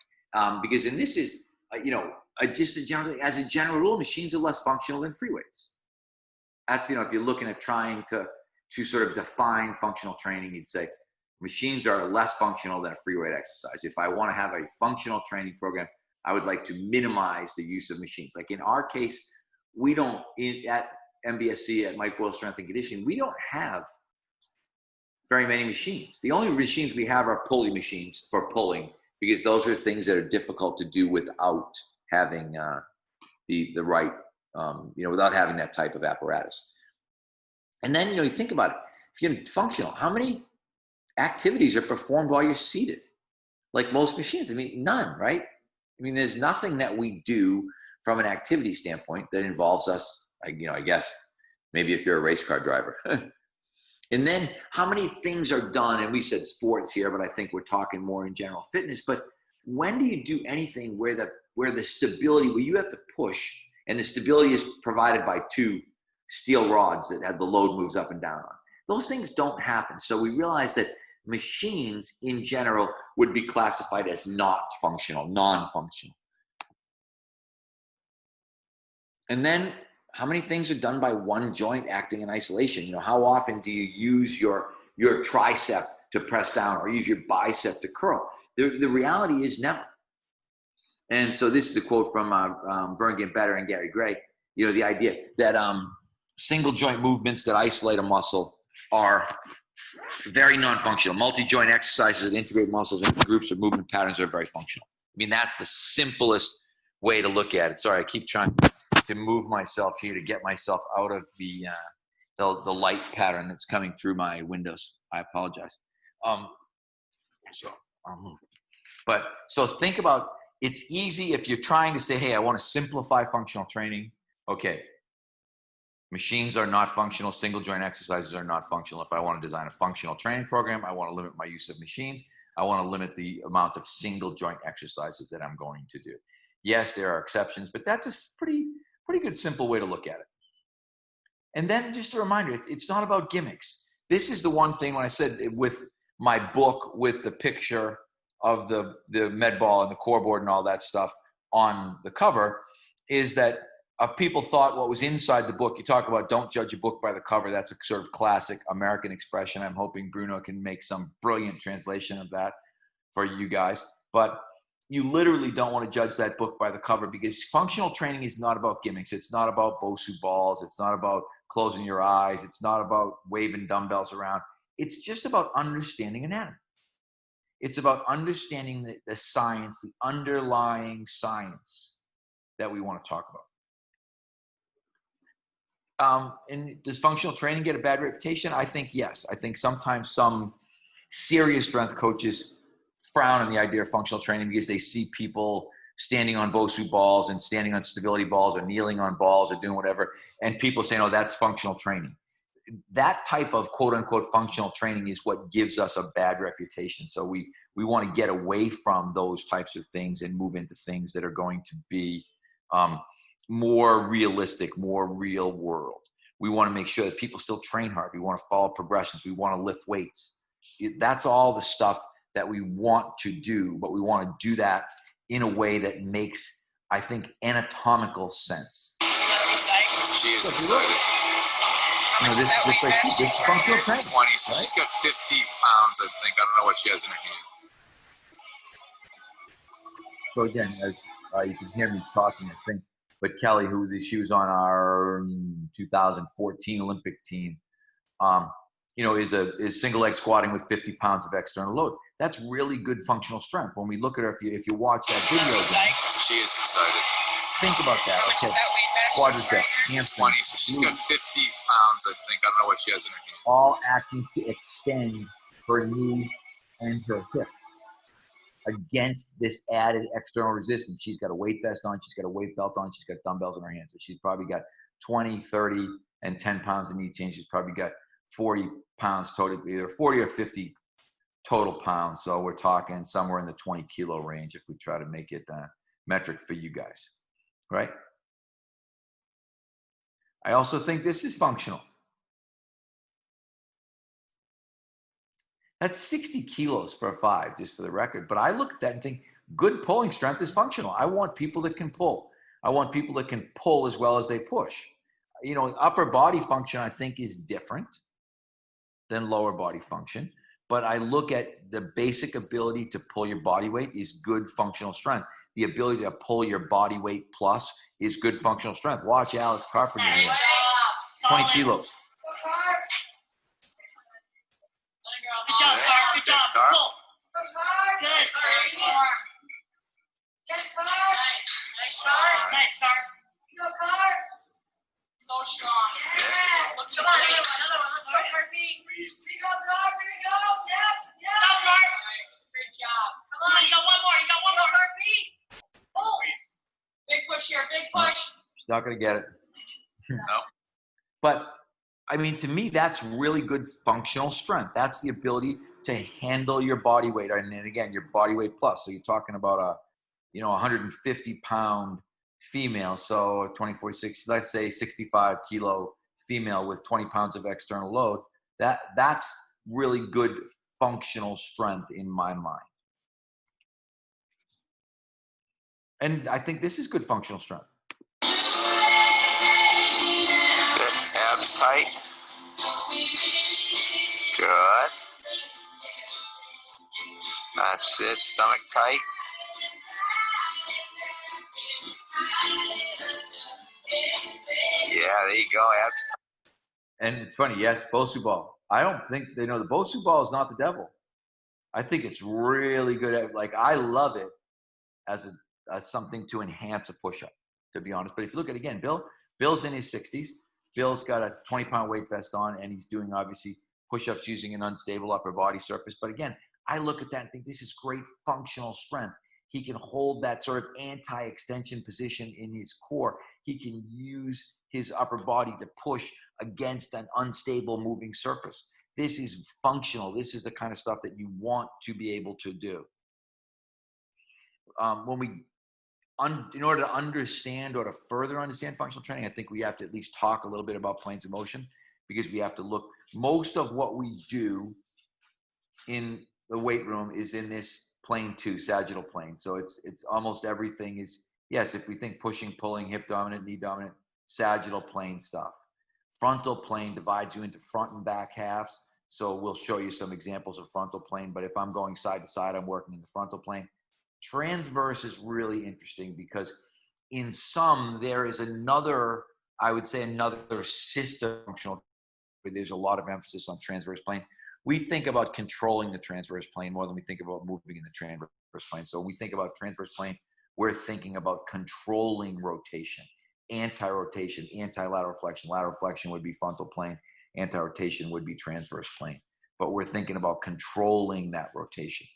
Because, and this is, as a general rule, machines are less functional than free weights. That's, if you're looking at trying to sort of define functional training, you'd say machines are less functional than a free weight exercise. If I want to have a functional training program, I would like to minimize the use of machines. Like in our case, we don't, at MBSC, at Mike Boyle Strength and Conditioning, we don't have very many machines. The only machines we have are pulley machines for pulling, because those are things that are difficult to do without having the right, without having that type of apparatus. And then, you think about it. If you're functional, how many activities are performed while you're seated? Like most machines, I mean, none, right? I mean, there's nothing that we do from an activity standpoint that involves us, I guess, maybe if you're a race car driver. And then how many things are done, and we said sports here, but I think we're talking more in general fitness, but when do you do anything where the stability, where you have to push, and the stability is provided by two steel rods that have the load moves up and down on? Those things don't happen. So we realized that machines in general would be classified as not functional, non-functional. And then how many things are done by one joint acting in isolation? How often do you use your tricep to press down or use your bicep to curl? The reality is never. And so this is a quote from Vern Gambetter and Gary Gray. The idea that single joint movements that isolate a muscle are very non-functional. Multi-joint exercises that integrate muscles into groups of movement patterns are very functional. I mean, that's the simplest way to look at it. Sorry, I keep trying to move myself here to get myself out of the light pattern that's coming through my windows. I apologize. So I'll move. But so think about, it's easy if you're trying to say, hey, I want to simplify functional training. Okay. Machines are not functional. Single joint exercises are not functional. If I want to design a functional training program, I want to limit my use of machines. I want to limit the amount of single joint exercises that I'm going to do. Yes, there are exceptions, but that's a pretty good, simple way to look at it. And then just a reminder, it's not about gimmicks. This is the one thing when I said with my book, with the picture of the med ball and the core board and all that stuff on the cover, is that people thought what was inside the book. You talk about don't judge a book by the cover. That's a sort of classic American expression. I'm hoping Bruno can make some brilliant translation of that for you guys. But you literally don't want to judge that book by the cover, because functional training is not about gimmicks. It's not about Bosu balls. It's not about closing your eyes. It's not about waving dumbbells around. It's just about understanding anatomy. It's about understanding the science, the underlying science that we want to talk about. And does functional training get a bad reputation? I think yes. I think sometimes some serious strength coaches frown on the idea of functional training because they see people standing on Bosu balls and standing on stability balls or kneeling on balls or doing whatever, and people say, "No, that's functional training." that type of quote unquote functional training is what gives us a bad reputation. So we want to get away from those types of things and move into things that are going to be more realistic, more real world. We want to make sure that people still train hard. We want to follow progressions. We want to lift weights. That's all the stuff that we want to do, but we want to do that in a way that makes, I think, anatomical sense. She is excited. This functional training. 20, so right? She's got 50 pounds, I think. I don't know what she has in her hand. So again, as you can hear me talking, I think, but Kelly, she was on our 2014 Olympic team, is single leg squatting with 50 pounds of external load. That's really good functional strength. When we look at her, if you watch that video, she is excited. Think about that. Okay, quadricep, hamstring, 20, so she's got 50 pounds, I think. I don't know what she has in her hand. All acting to extend her knee and her hip against this added external resistance. She's got a weight vest on, she's got a weight belt on, she's got dumbbells in her hands. So she's probably got 20, 30, and 10 pounds in each hand. She's probably got 40 pounds total, either 40 or 50 total pounds. So we're talking somewhere in the 20 kilo range if we try to make it metric for you guys, right? I also think this is functional. That's 60 kilos for a 5, just for the record. But I look at that and think, good pulling strength is functional. I want people that can pull. I want people that can pull as well as they push. Upper body function, I think, is different than lower body function. But I look at the basic ability to pull your body weight is good functional strength. The ability to pull your body weight plus is good functional strength. Watch Alex Carpenter here. 20 kilos. Good job, Carp. Good job. Pull. Good. Yes, Carp. Nice start. Nice start. Go, Carp. So strong. Yes. Come on, another one. Let's go, Carpy. Here we go, Carp. Here we go. Yep. Good job, Carp. Great job. Come on. You got one more. You got one more. Carpy. Oh. Big push here. Big push. She's not going to get it. No. But I mean, to me, that's really good functional strength. That's the ability to handle your body weight. And then again, your body weight plus. So you're talking about a 150 pound female. So 46, let's say 65 kilo female with 20 pounds of external load. That's really good functional strength in my mind. And I think this is good functional strength. Abs tight. Good. That's it. Stomach tight. Yeah, there you go. Abs tight. And it's funny, yes, Bosu ball. I don't think they know the Bosu ball is not the devil. I think it's really good. I love it as something to enhance a push-up, to be honest. But if you look at it again, Bill's in his 60s. Bill's got a 20-pound weight vest on, and he's doing, obviously, push-ups using an unstable upper body surface. But again, I look at that and think this is great functional strength. He can hold that sort of anti-extension position in his core. He can use his upper body to push against an unstable moving surface. This is functional. This is the kind of stuff that you want to be able to do. In order to understand or to further understand functional training, I think we have to at least talk a little bit about planes of motion, because we have to look. Most of what we do in the weight room is in this plane 2, sagittal plane. So it's almost everything is, yes, if we think pushing, pulling, hip dominant, knee dominant, sagittal plane stuff. Frontal plane divides you into front and back halves. So we'll show you some examples of frontal plane, but if I'm going side to side, I'm working in the frontal plane. Transverse is really interesting because in some, there is another, I would say another system functional, but there's a lot of emphasis on transverse plane. We think about controlling the transverse plane more than we think about moving in the transverse plane. So when we think about transverse plane, we're thinking about controlling rotation, anti-rotation, anti-lateral flexion. Lateral flexion would be frontal plane, anti-rotation would be transverse plane. But we're thinking about controlling that rotation.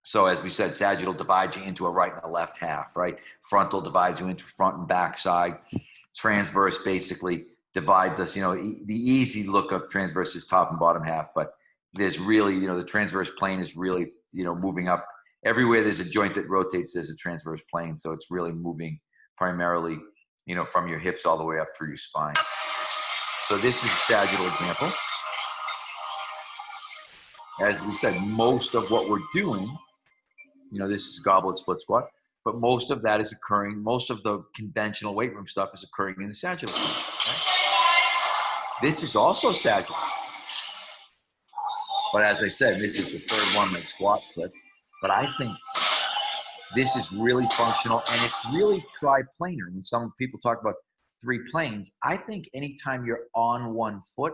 So as we said, sagittal divides you into a right and a left half, right? Frontal divides you into front and back side. Transverse basically divides us. The easy look of transverse is top and bottom half, but there's really, the transverse plane is really, moving up. Everywhere there's a joint that rotates, there's a transverse plane. So it's really moving primarily, from your hips all the way up through your spine. So this is a sagittal example. As we said, most of what we're doing, this is goblet split squat, but most of that is occurring, most of the conventional weight room stuff is occurring in the sagittal plane. Right? This is also sagittal. But as I said, this is the third one, like squat split. But I think this is really functional, and it's really triplanar. When some people talk about 3 planes, I think anytime you're on one foot,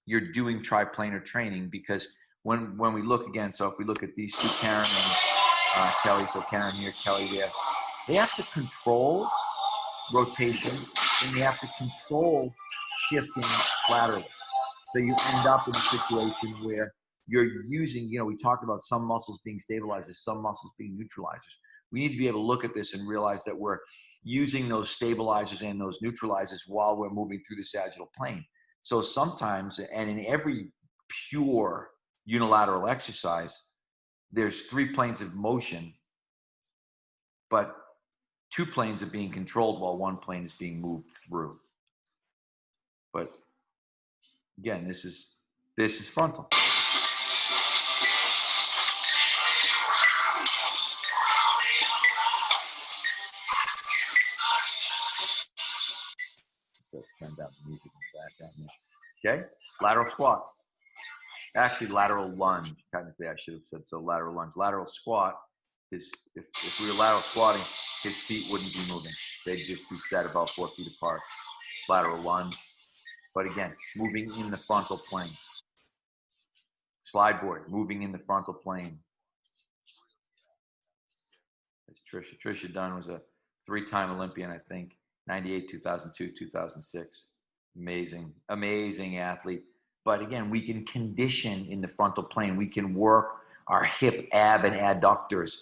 you're doing triplanar training, because when we look again, so if we look at these two, Karen and Kelly, so Karen here, Kelly there, they have to control rotation, and they have to control shifting laterally. So you end up in a situation where you're using, we talked about some muscles being stabilizers, some muscles being neutralizers. We need to be able to look at this and realize that we're using those stabilizers and those neutralizers while we're moving through the sagittal plane. So sometimes, and in every pure unilateral exercise, there's 3 planes of motion, but 2 planes are being controlled while 1 plane is being moved through. But again, this is frontal. Turn down the music in the background. Okay, lateral squat. Actually, lateral lunge. Technically, I should have said so. Lateral lunge. Lateral squat is, if we were lateral squatting, his feet wouldn't be moving. They'd just be set about 4 feet apart. Lateral lunge. But again, moving in the frontal plane. Slide board, moving in the frontal plane. That's Trisha. Trisha Dunn was a 3-time Olympian, I think. 98, 2002, 2006. Amazing, amazing athlete. But again, we can condition in the frontal plane. We can work our hip, ab, and adductors.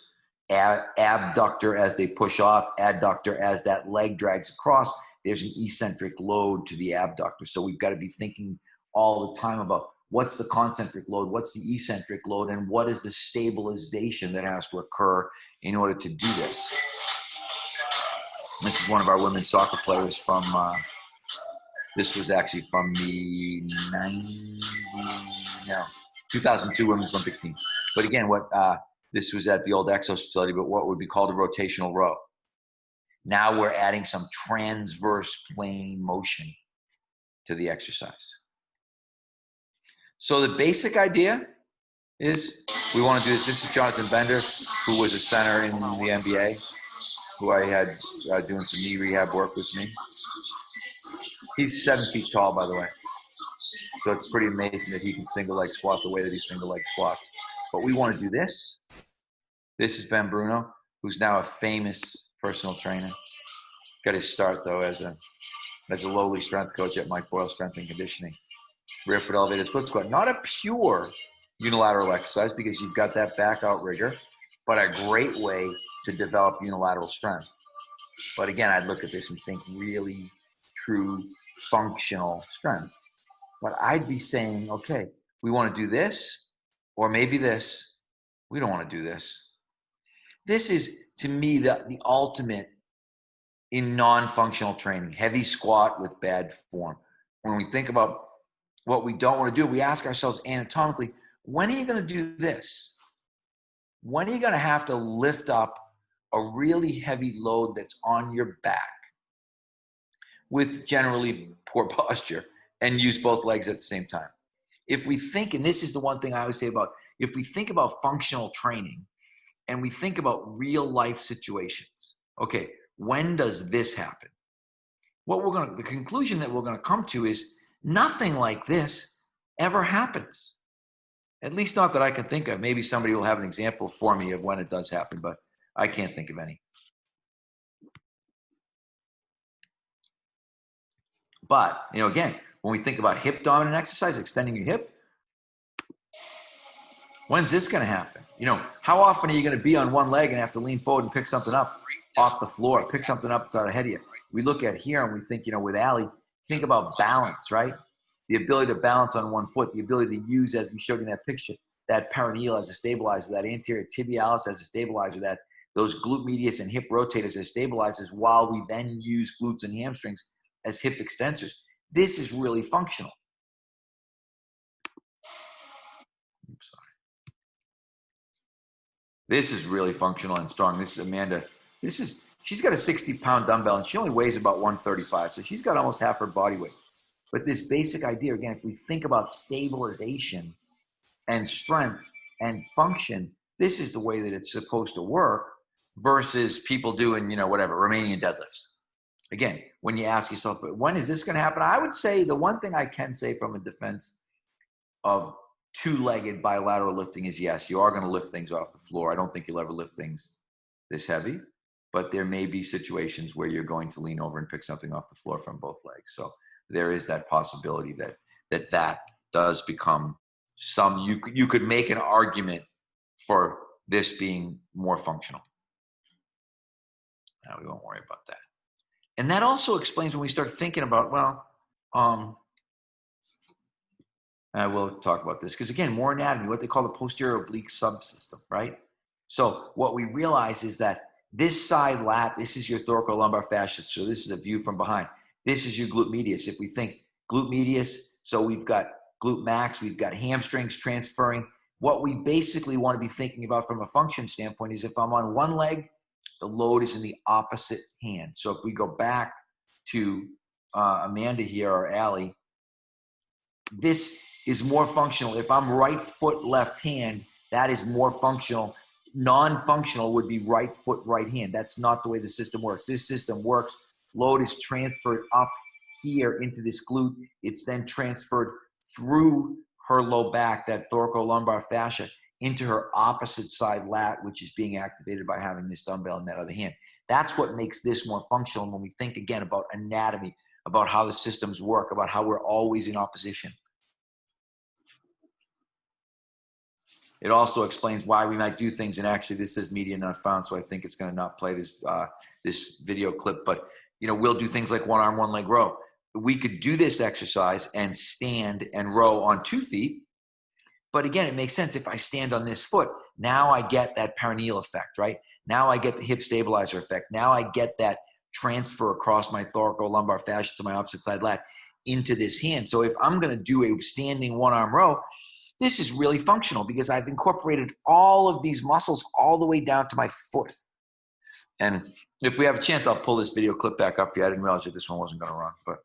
Abductor as they push off, adductor as that leg drags across. There's an eccentric load to the abductor. So we've got to be thinking all the time about what's the concentric load, what's the eccentric load, and what is the stabilization that has to occur in order to do this. This is one of our women's soccer players from, this was actually from the 2002 Women's Olympic team. But again, this was at the old Exos facility, but what would be called a rotational row. Now we're adding some transverse plane motion to the exercise. So the basic idea is we want to do this. This is Jonathan Bender, who was a center in the NBA, who I had doing some knee rehab work with me. He's 7 feet tall, by the way. So it's pretty amazing that he can single leg squat the way that he single leg squats. But we want to do this. This is Ben Bruno, who's now a famous personal trainer. Got his start though as a lowly strength coach at Mike Boyle Strength and Conditioning. Rear foot elevated split squat. Not a pure unilateral exercise because you've got that back out rigor, but a great way to develop unilateral strength. But again, I'd look at this and think really true functional strength. But I'd be saying, okay, we want to do this, or maybe this. We don't want to do this. This is, to me, the ultimate in non-functional training, heavy squat with bad form. When we think about what we don't want to do, we ask ourselves anatomically, when are you going to do this? When are you going to have to lift up a really heavy load that's on your back with generally poor posture and use both legs at the same time? If we think, and this is the one thing I always say about, if we think about functional training and we think about real life situations, okay, when does this happen? The conclusion that we're going to come to is nothing like this ever happens. At least not that I can think of. Maybe somebody will have an example for me of when it does happen, but I can't think of any. But, again, when we think about hip dominant exercise, extending your hip, when's this going to happen? How often are you going to be on one leg and have to lean forward and pick something up off the floor, pick something up that's out ahead of you? We look at here and we think, with Allie, Think about balance, right? The ability to balance on one foot, the ability to use, as we showed in that picture, that perineal as a stabilizer, that anterior tibialis as a stabilizer, that those glute medius and hip rotators as stabilizers, while we then use glutes and hamstrings as hip extensors. This is really functional. Oops, sorry. This is really functional and strong. This is Amanda. She's got a 60-pound dumbbell and she only weighs about 135. So she's got almost half her body weight. But this basic idea, again, if we think about stabilization and strength and function, this is the way that it's supposed to work versus people doing, whatever, Romanian deadlifts. Again, when you ask yourself, but when is this going to happen? I would say the one thing I can say from a defense of two-legged bilateral lifting is yes, you are going to lift things off the floor. I don't think you'll ever lift things this heavy, but there may be situations where you're going to lean over and pick something off the floor from both legs. So there is that possibility that does become you could make an argument for this being more functional. Now we won't worry about that. And that also explains when we start thinking about, I will talk about this because, again, more anatomy, what they call the posterior oblique subsystem, right? So what we realize is that this side lat, this is your thoracolumbar fascia. So this is a view from behind. This is your glute medius. If we think glute medius, so we've got glute max, we've got hamstrings transferring. What we basically want to be thinking about from a function standpoint is if I'm on one leg, the load is in the opposite hand. So if we go back to Amanda here or Allie, this is more functional. If I'm right foot, left hand, that is more functional. Non-functional would be right foot, right hand. That's not the way the system works. This system works. Load is transferred up here into this glute. It's then transferred through her low back, that thoracolumbar fascia, into her opposite side lat, which is being activated by having this dumbbell in that other hand. That's what makes this more functional when we think, again, about anatomy, about how the systems work, about how we're always in opposition. It also explains why we might do things, and actually this says media not found, so I think it's going to not play this this video clip, but we'll do things like one arm, one leg row. We could do this exercise and stand and row on 2 feet, but again, it makes sense if I stand on this foot. Now I get that perineal effect, right? Now I get the hip stabilizer effect. Now I get that transfer across my thoracolumbar fascia to my opposite side lat into this hand. So if I'm going to do a standing one-arm row, this is really functional because I've incorporated all of these muscles all the way down to my foot. And if we have a chance, I'll pull this video clip back up for you. I didn't realize that this one wasn't going to run, but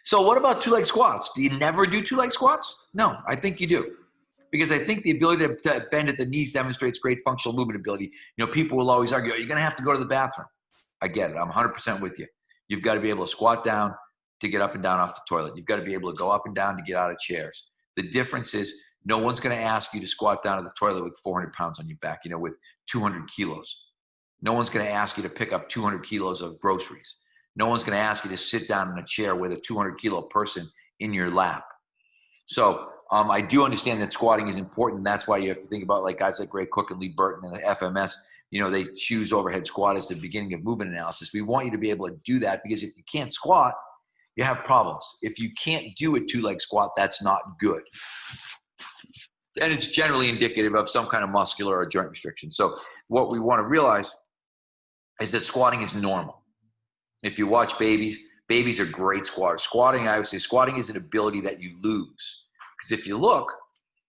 So what about 2-leg squats? Do you never do 2-leg squats? No, I think you do. Because I think the ability to bend at the knees demonstrates great functional movement ability. People will always argue, you're going to have to go to the bathroom. I get it. I'm 100% with you. You've got to be able to squat down to get up and down off the toilet. You've got to be able to go up and down to get out of chairs. The difference is no one's going to ask you to squat down to the toilet with 400 pounds on your back, with 200 kilos. No one's going to ask you to pick up 200 kilos of groceries. No one's going to ask you to sit down in a chair with a 200-kilo person in your lap. So I do understand that squatting is important, and that's why you have to think about like guys like Ray Cook and Lee Burton and the FMS. They choose overhead squat as the beginning of movement analysis. We want you to be able to do that because if you can't squat, you have problems. If you can't do a 2-leg squat, that's not good. And it's generally indicative of some kind of muscular or joint restriction. So what we want to realize is that squatting is normal. If you watch babies are great squatters. Squatting, I would say squatting is an ability that you lose. Because if you look,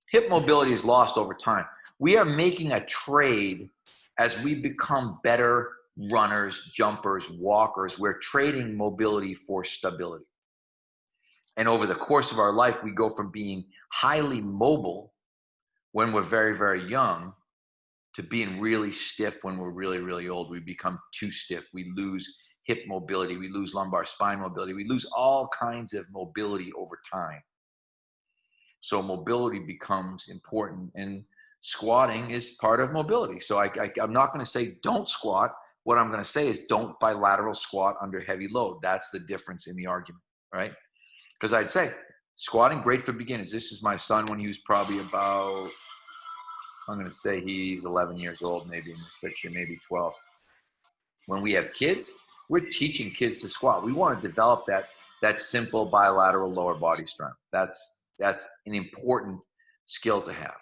hip mobility is lost over time. We are making a trade as we become better runners, jumpers, walkers. We're trading mobility for stability. And over the course of our life, we go from being highly mobile when we're very, very young to being really stiff when we're really, really old. We become too stiff. We lose hip mobility. We lose lumbar spine mobility. We lose all kinds of mobility over time. So mobility becomes important, and squatting is part of mobility. So I'm not going to say don't squat. What I'm going to say is don't bilateral squat under heavy load. That's the difference in the argument, right? Because I'd say squatting, great for beginners. This is my son when he was probably about, I'm going to say he's 11 years old, maybe in this picture, maybe 12. When we have kids, we're teaching kids to squat. We want to develop that simple bilateral lower body strength. That's an important skill to have.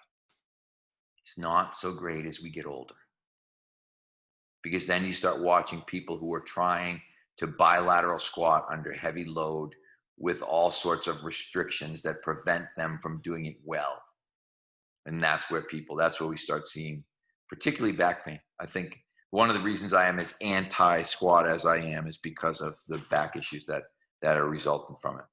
It's not so great as we get older, because then you start watching people who are trying to bilateral squat under heavy load with all sorts of restrictions that prevent them from doing it well. And that's where we start seeing, particularly back pain. I think one of the reasons I am as anti-squat as I am is because of the back issues that are resulting from it.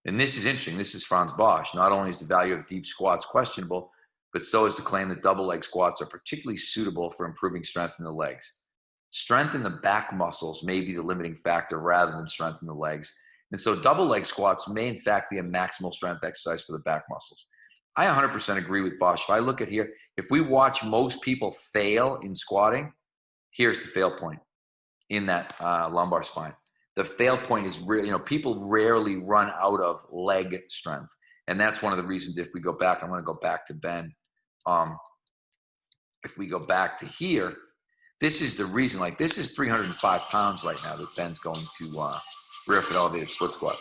And this is interesting. This is Franz Bosch. Not only is the value of deep squats questionable, but so is the claim that double leg squats are particularly suitable for improving strength in the legs. Strength in the back muscles may be the limiting factor rather than strength in the legs. And so double leg squats may in fact be a maximal strength exercise for the back muscles. I 100% agree with Bosch. If I look at here, if we watch most people fail in squatting, here's the fail point in that lumbar spine. The fail point is really, people rarely run out of leg strength. And that's one of the reasons, if we go back, I'm going to go back to Ben. If we go back to here, this is the reason, like this is 305 pounds right now that Ben's going to rear foot elevated split squat.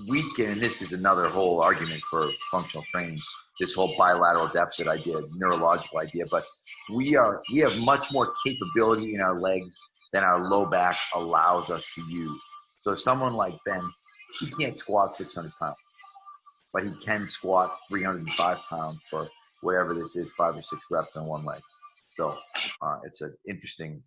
And this is another whole argument for functional training, this whole bilateral deficit idea, neurological idea, but we have much more capability in our legs than our low back allows us to use. So someone like Ben, he can't squat 600 pounds, but he can squat 305 pounds for whatever this is, 5 or 6 reps on one leg. So it's an interesting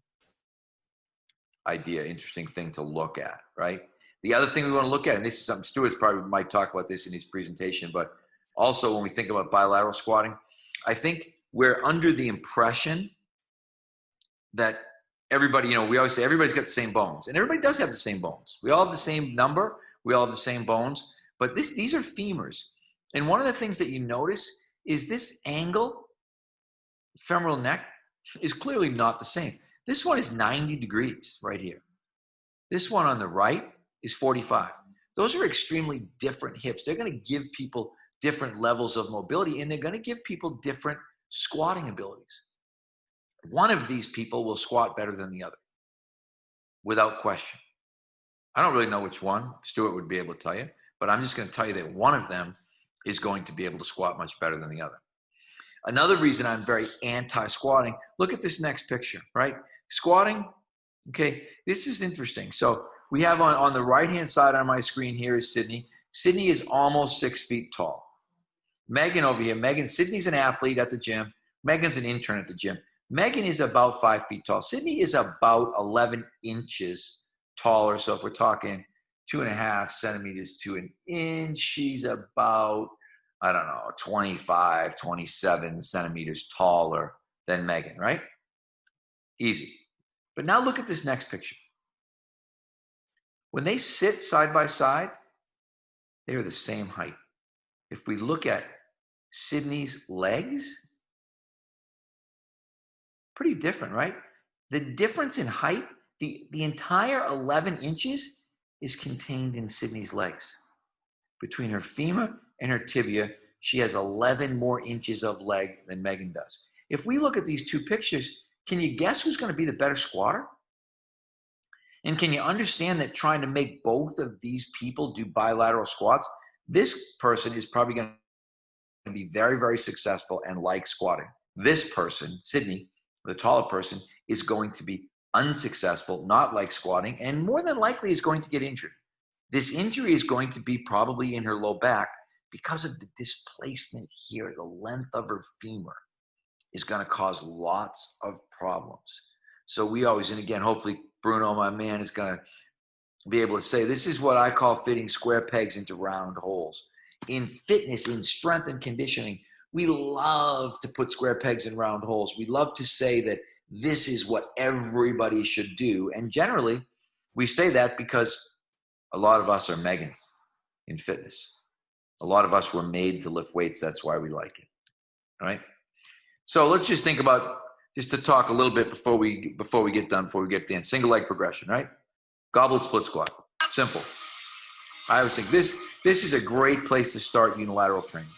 idea, interesting thing to look at, right? The other thing we want to look at, and this is something Stuart's probably might talk about this in his presentation, but also when we think about bilateral squatting, I think we're under the impression that everybody, we always say everybody's got the same bones, and everybody does have the same bones. We all have the same number, we all have the same bones, but these are femurs. And one of the things that you notice is this angle, femoral neck, is clearly not the same. This one is 90 degrees right here. This one on the right is 45. Those are extremely different hips. They're going to give people different levels of mobility, and they're going to give people different squatting abilities. One of these people will squat better than the other, without question. I don't really know which one. Stuart would be able to tell you, but I'm just going to tell you that one of them is going to be able to squat much better than the other. Another reason I'm very anti-squatting, look at this next picture, right? Squatting, okay, this is interesting. So we have on the right-hand side on my screen here is Sydney. Sydney is almost 6 feet tall. Megan over here, Sydney's an athlete at the gym. Megan's an intern at the gym. Megan is about 5 feet tall. Sydney is about 11 inches taller. So if we're talking 2.5 centimeters to an inch, she's about, 25, 27 centimeters taller than Megan, right? Easy. But now look at this next picture. When they sit side by side, they are the same height. If we look at Sydney's legs, pretty different, right? The difference in height, the entire 11 inches is contained in Sydney's legs. Between her femur and her tibia, she has 11 more inches of leg than Megan does. If we look at these two pictures, can you guess who's going to be the better squatter? And can you understand that trying to make both of these people do bilateral squats, this person is probably going to be very, very successful and like squatting. This person, Sydney, the taller person, is going to be unsuccessful, not like squatting, and more than likely is going to get injured. This injury is going to be probably in her low back because of the displacement here. The length of her femur is going to cause lots of problems. So we always, and again, hopefully Bruno, my man, is going to be able to say, this is what I call fitting square pegs into round holes. In fitness, in strength and conditioning, we love to put square pegs in round holes. We love to say that this is what everybody should do. And generally, we say that because a lot of us are Megans in fitness. A lot of us were made to lift weights. That's why we like it. All right. So let's just think about, just to talk a little bit before we get done, before we get to the end. Single leg progression, right? Goblet split squat. Simple. I always think this is a great place to start unilateral training.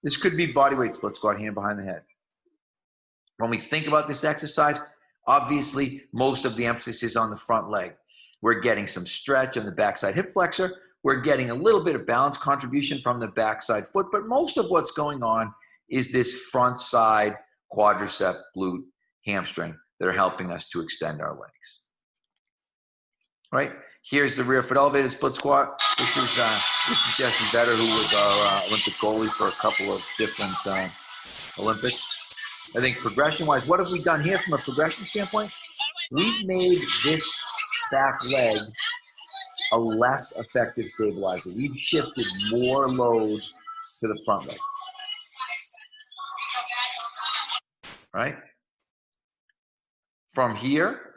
This could be bodyweight split squat, hand behind the head. When we think about this exercise, Obviously, most of the emphasis is on the front leg. We're getting some stretch on the backside hip flexor. We're getting a little bit of balance contribution from the backside foot, but most of what's going on is this front side quadricep, glute, hamstring that are helping us to extend our legs. Right? Here's the rear foot elevated split squat. This is Jesse Vedder, who was our Olympic goalie for a couple of different Olympics. I think progression-wise, what have we done here from a progression standpoint? We've made this back leg a less effective stabilizer. We've shifted more load to the front leg. Right? From here,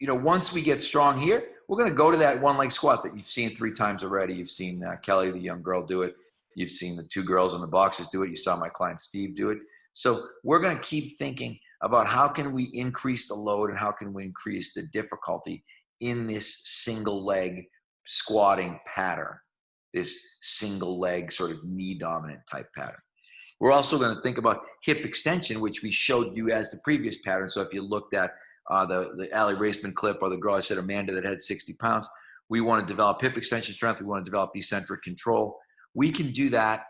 once we get strong here, we're going to go to that one leg squat that you've seen 3 times already. You've seen Kelly, the young girl, do it. You've seen the 2 girls in the boxes do it. You saw my client Steve do it. So we're going to keep thinking about how can we increase the load and how can we increase the difficulty in this single leg squatting pattern, this single leg sort of knee dominant type pattern. We're also going to think about hip extension, which we showed you as the previous pattern. So if you looked at the Ali Raceman clip or the girl I said, Amanda, that had 60 pounds, we want to develop hip extension strength. We want to develop eccentric control. We can do that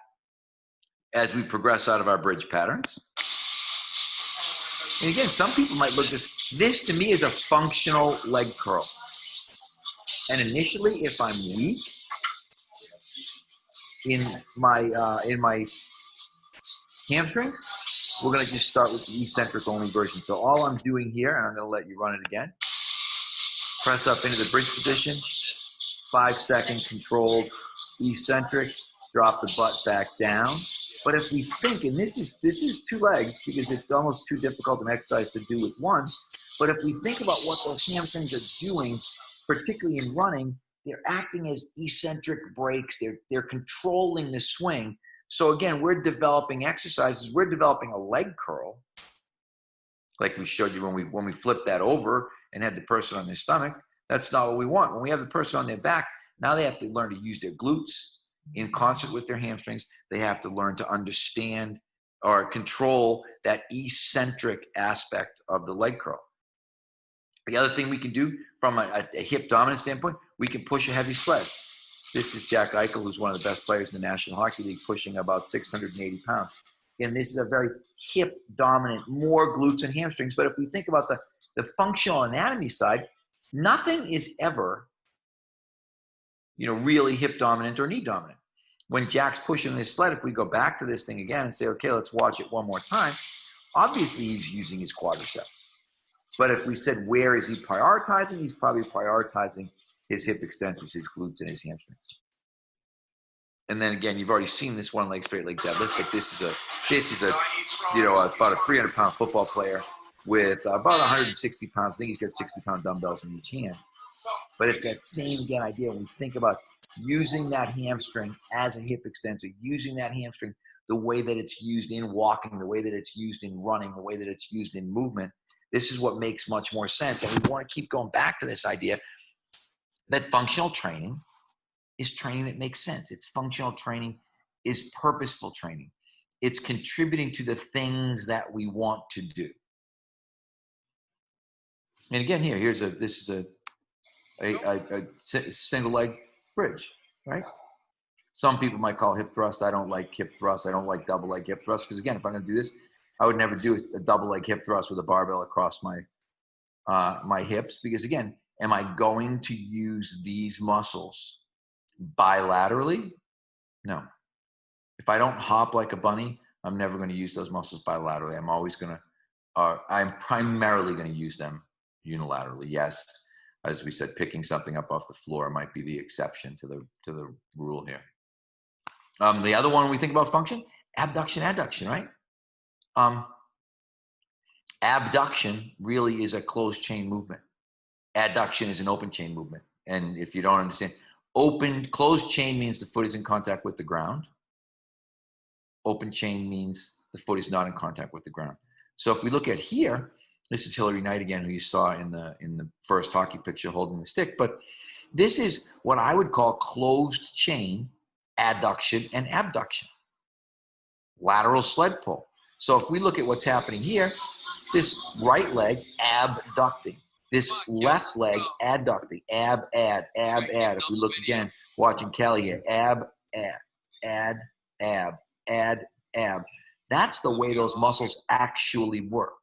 as we progress out of our bridge patterns. And again, some people might look at this to me is a functional leg curl. And initially, if I'm weak in my hamstrings, we're going to just start with the eccentric only version. So all I'm doing here, and I'm going to let you run it again, press up into the bridge position, 5-second controlled eccentric, drop the butt back down. But if we think, and this is 2 legs because it's almost too difficult an exercise to do with one, but if we think about what those hamstrings are doing, particularly in running, they're acting as eccentric brakes. They're controlling the swing. So again, we're developing exercises. We're developing a leg curl, like we showed you when we flipped that over and had the person on their stomach. That's not what we want. When we have the person on their back, now they have to learn to use their glutes in concert with their hamstrings. They have to learn to understand or control that eccentric aspect of the leg curl. The other thing we can do from a hip dominant standpoint, we can push a heavy sled. This is Jack Eichel, who's one of the best players in the National Hockey League, pushing about 680 pounds. And this is a very hip dominant, more glutes and hamstrings. But if we think about the functional anatomy side, nothing is ever, really hip dominant or knee dominant. When Jack's pushing this sled, if we go back to this thing again and say, okay, let's watch it one more time, obviously he's using his quadriceps. But if we said, where is he prioritizing? He's probably prioritizing his hip extensions, his glutes, and his hamstrings. And then again, you've already seen this one leg straight leg deadlift, but this is about a 300-pound football player with about 160 pounds. I think he's got 60-pound dumbbells in each hand. But it's that same again idea when we think about using that hamstring as a hip extensor, using that hamstring the way that it's used in walking, the way that it's used in running, the way that it's used in movement. This is what makes much more sense. And we want to keep going back to this idea that functional training is training that makes sense. It's functional training is purposeful training. It's contributing to the things that we want to do. And again, this is a single leg bridge, right? Some people might call hip thrust. I don't like hip thrust. I don't like double leg hip thrust because again, if I'm going to do this, I would never do a double leg hip thrust with a barbell across my my hips because again, am I going to use these muscles bilaterally? No. If I don't hop like a bunny, I'm never going to use those muscles bilaterally. I'm always going to, I'm primarily going to use them unilaterally. Yes, as we said, picking something up off the floor might be the exception to the rule here. The other one we think about function, abduction, adduction, right? Abduction really is a closed chain movement. Adduction is an open chain movement. And if you don't understand, closed chain means the foot is in contact with the ground. Open chain means the foot is not in contact with the ground. So if we look at here, this is Hillary Knight again, who you saw in the first hockey picture holding the stick. But this is what I would call closed chain adduction and abduction. Lateral sled pull. So if we look at what's happening here, This right leg abducting. This left leg adducting. Ab, add. If we look again, watching Kelly here. Ab, add, ab. That's the way those muscles actually work.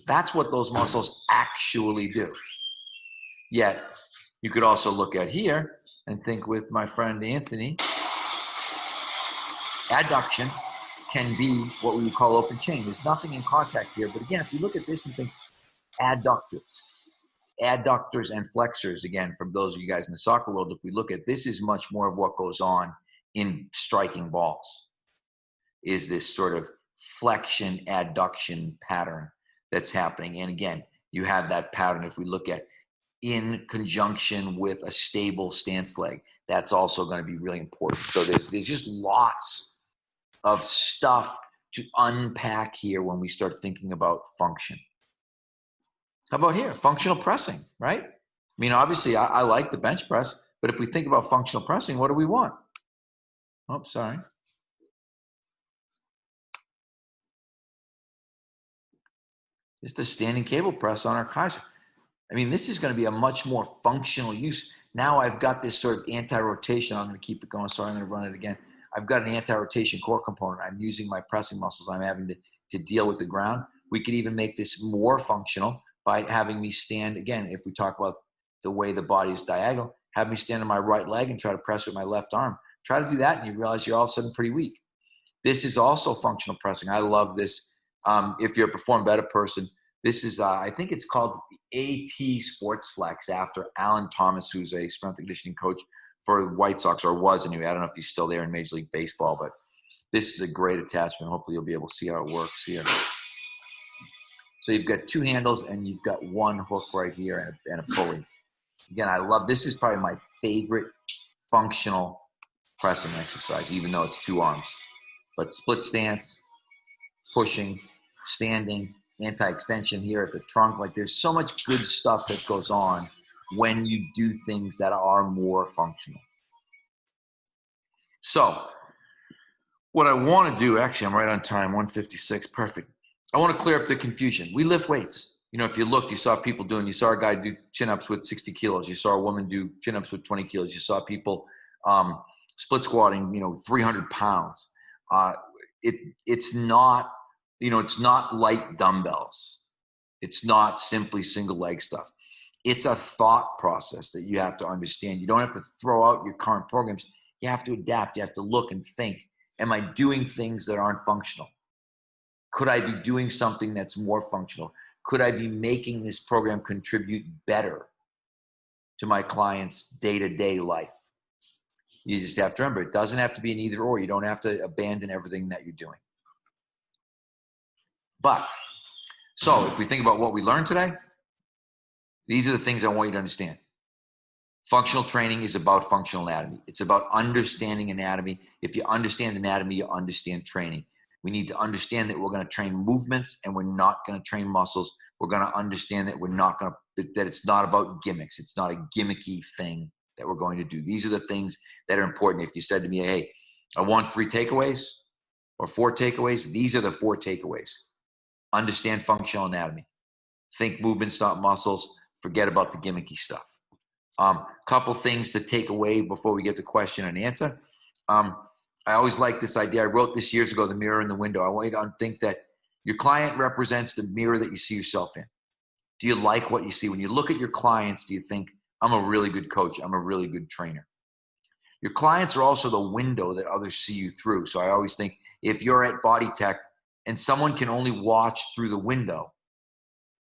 That's what those muscles actually do. Yet, you could also look at here and think with my friend Anthony, adduction can be what we call open chain. There's nothing in contact here, but again, if you look at this and think adductors and flexors, again, from those of you guys in the soccer world, if we look at this is much more of what goes on in striking balls, is this sort of flexion adduction pattern that's happening. And again, you have that pattern if we look at in conjunction with a stable stance leg. That's also going to be really important. So there's just lots of stuff to unpack here when we start thinking about function. How about here? Functional pressing, right? I mean, obviously, I like the bench press, but if we think about functional pressing, what do we want? Oh, sorry. Just a standing cable press on our Kaiser. I mean, this is going to be a much more functional use. Now I've got this sort of anti-rotation. I'm going to keep it going. Sorry, I'm going to run it again. I've got an anti-rotation core component. I'm using my pressing muscles. I'm having to deal with the ground. We could even make this more functional by having me stand, again, if we talk about the way the body is diagonal, have me stand on my right leg and try to press with my left arm. Try to do that and you realize you're all of a sudden pretty weak. This is also functional pressing. I love this. If you're a Perform Better person, this is, I think it's called AT Sports Flex after Alan Thomas, who's a strength and conditioning coach for the White Sox, or was anyway. I don't know if he's still there in Major League Baseball, but this is a great attachment. Hopefully you'll be able to see how it works here. So you've got two handles and you've got one hook right here and a pulley. Again, I love, this is probably my favorite functional pressing exercise, even though it's two arms. But split stance, pushing, standing, anti-extension here at the trunk. Like there's so much good stuff that goes on when you do things that are more functional. So what I want to do, actually, I'm right on time, 1:56, perfect. I want to clear up the confusion. We lift weights. You know, if you looked, you saw people doing, you saw a guy do chin-ups with 60 kilos. You saw a woman do chin-ups with 20 kilos. You saw people split squatting, 300 pounds. It's not, it's not light dumbbells. It's not simply single leg stuff. It's a thought process that you have to understand. You don't have to throw out your current programs. You have to adapt. You have to look and think, am I doing things that aren't functional? Could I be doing something that's more functional? Could I be making this program contribute better to my clients' day-to-day life? You just have to remember, it doesn't have to be an either or. You don't have to abandon everything that you're doing. But, so if we think about what we learned today, these are the things I want you to understand. Functional training is about functional anatomy. It's about understanding anatomy. If you understand anatomy, you understand training. We need to understand that we're going to train movements and we're not going to train muscles. We're going to understand that that it's not about gimmicks. It's not a gimmicky thing that we're going to do. These are the things that are important. If you said to me, hey, I want 3 takeaways or 4 takeaways, these are the 4 takeaways. Understand functional anatomy. Think movements, not muscles. Forget about the gimmicky stuff. Couple things to take away before we get to question and answer. I always like this idea. I wrote this years ago, the mirror in the window. I want you to think that your client represents the mirror that you see yourself in. Do you like what you see? When you look at your clients, do you think, I'm a really good coach, I'm a really good trainer? Your clients are also the window that others see you through. So I always think if you're at Bodytech and someone can only watch through the window,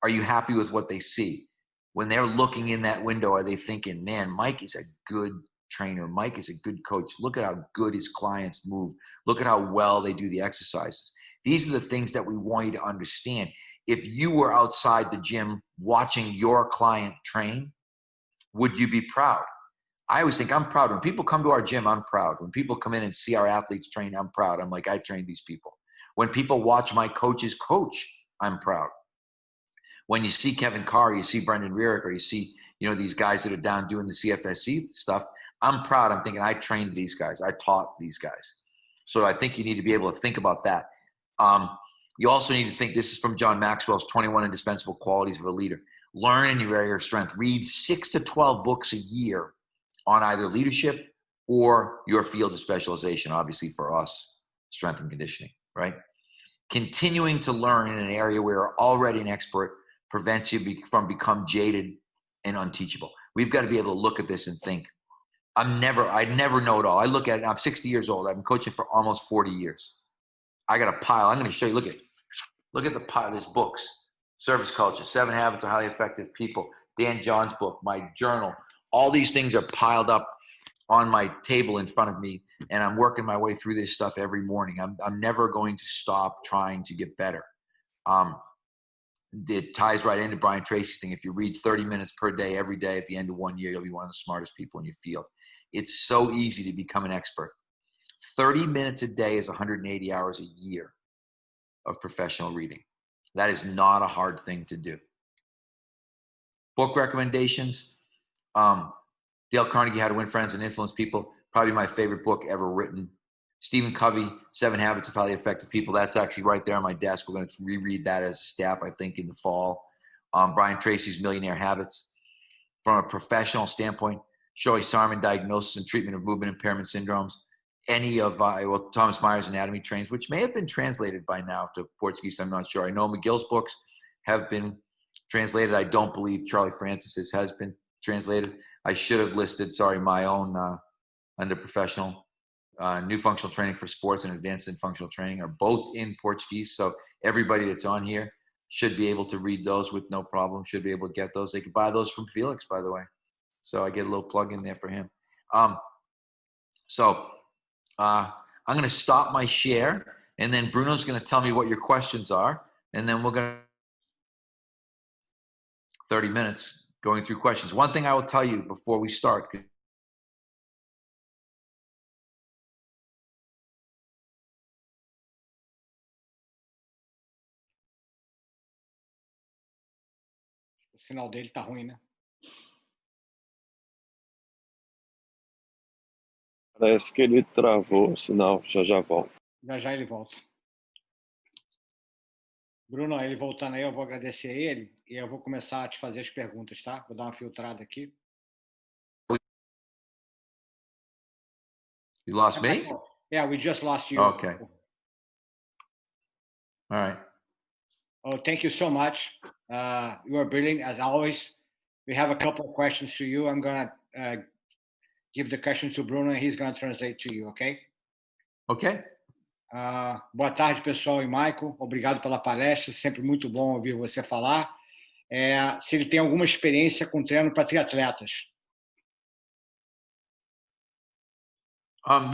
are you happy with what they see? When they're looking in that window, are they thinking, man, Mike is a good trainer. Mike is a good coach. Look at how good his clients move. Look at how well they do the exercises. These are the things that we want you to understand. If you were outside the gym watching your client train, would you be proud? I always think I'm proud. When people come to our gym, I'm proud. When people come in and see our athletes train, I'm proud. I'm like, I trained these people. When people watch my coaches coach, I'm proud. When you see Kevin Carr, you see Brendan Rierick, or you see, these guys that are down doing the CFSC stuff, I'm proud. I'm thinking I trained these guys. I taught these guys. So I think you need to be able to think about that. You also need to think, this is from John Maxwell's 21 Indispensable Qualities of a Leader. Learn in your area of strength. Read 6 to 12 books a year on either leadership or your field of specialization, obviously for us, strength and conditioning, right? Continuing to learn in an area where you're already an expert prevents you from becoming jaded and unteachable. We've got to be able to look at this and think, I never know it all. I look at it, I'm 60 years old. I've been coaching for almost 40 years. I got a pile. I'm going to show you, look at the pile, there's books. Service Culture, 7 Habits of Highly Effective People, Dan John's book, my journal. All these things are piled up on my table in front of me, and I'm working my way through this stuff every morning. I'm never going to stop trying to get better. It ties right into Brian Tracy's thing. If you read 30 minutes per day, every day, at the end of 1 year, you'll be one of the smartest people in your field. It's so easy to become an expert. 30 minutes a day is 180 hours a year of professional reading. That is not a hard thing to do. Book recommendations. Dale Carnegie, How to Win Friends and Influence People. Probably my favorite book ever written. Stephen Covey, 7 Habits of Highly Effective People. That's actually right there on my desk. We're going to reread that as staff, I think, in the fall. Brian Tracy's Millionaire Habits. From a professional standpoint, Shoei Sarman, Diagnosis and Treatment of Movement Impairment Syndromes. Any of Thomas Myers' Anatomy Trains, which may have been translated by now to Portuguese, I'm not sure. I know McGill's books have been translated. I don't believe Charlie Francis's has been translated. I should have listed, my own under professional. New Functional Training for Sports and Advanced in Functional Training are both in Portuguese. So everybody that's on here should be able to read those with no problem, should be able to get those. They could buy those from Felix, by the way. So I get a little plug in there for him. I'm going to stop my share, and then Bruno's going to tell me what your questions are, and then we're going to 30 minutes going through questions. One thing I will tell you before we start. O sinal dele tá ruim, né? Parece que ele travou o sinal, já volta. Já ele volta. Bruno, ele voltando aí, eu vou agradecer a ele e eu vou começar a te fazer as perguntas, tá? Vou dar uma filtrada aqui. You lost me? Yeah, we just lost you. Okay. All right. Oh, thank you so much. You are brilliant, as always. We have a couple of questions to you. I'm going to give the questions to Bruno, and he's going to translate to you, okay? Okay. Boa tarde, pessoal, e Michael. Obrigado pela palestra. Sempre muito bom ouvir você falar. Se ele tem alguma experiência com treino para triatletas.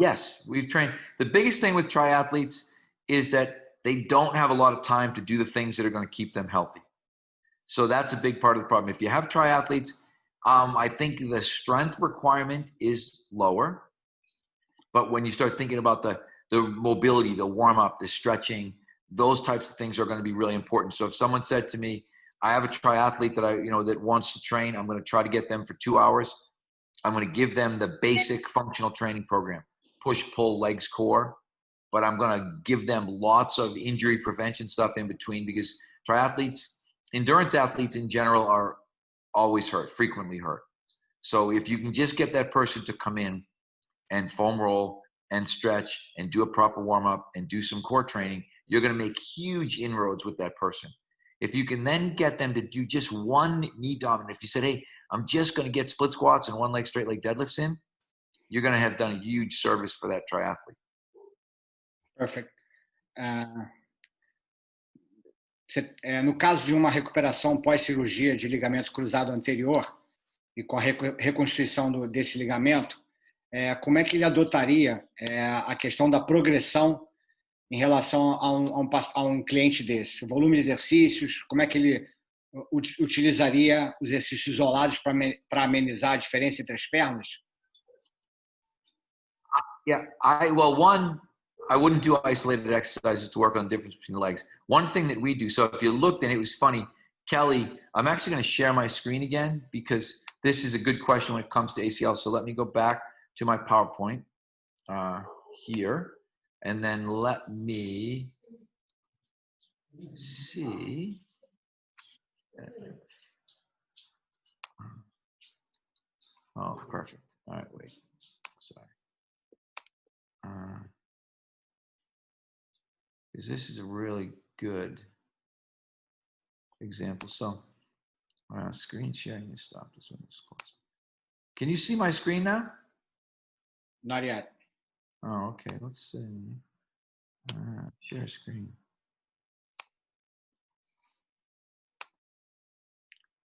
Yes, we've trained. The biggest thing with triathletes is that they don't have a lot of time to do the things that are going to keep them healthy. So that's a big part of the problem. If you have triathletes, I think the strength requirement is lower. But when you start thinking about the mobility, the warm-up, the stretching, those types of things are going to be really important. So if someone said to me, I have a triathlete that that wants to train, I'm going to try to get them for 2 hours. I'm going to give them the basic functional training program, push, pull, legs, core. But I'm going to give them lots of injury prevention stuff in between, because triathletes, endurance athletes in general, are always hurt, frequently hurt. So if you can just get that person to come in and foam roll and stretch and do a proper warm-up and do some core training, you're going to make huge inroads with that person. If you can then get them to do just one knee dominant, if you said, hey, I'm just going to get split squats and one leg straight leg deadlifts in, you're going to have done a huge service for that triathlete. Perfect. No caso de uma recuperação pós-cirurgia de ligamento cruzado anterior e com a reconstituição desse ligamento, como é que ele adotaria a questão da progressão em relação a um cliente desse? O volume de exercícios, como é que ele utilizaria os exercícios isolados para amenizar a diferença entre as pernas? Yeah, I wouldn't do isolated exercises to work on the difference between the legs. One thing that we do, so if you looked, and it was funny, Kelly, I'm actually going to share my screen again because this is a good question when it comes to ACL. So let me go back to my PowerPoint here, and then let me see. Oh, perfect. All right, wait. Sorry. Because this is a really good example. So, screen sharing is stopped. This one is closed. Can you see my screen now? Not yet. Oh, okay. Let's see. Share screen.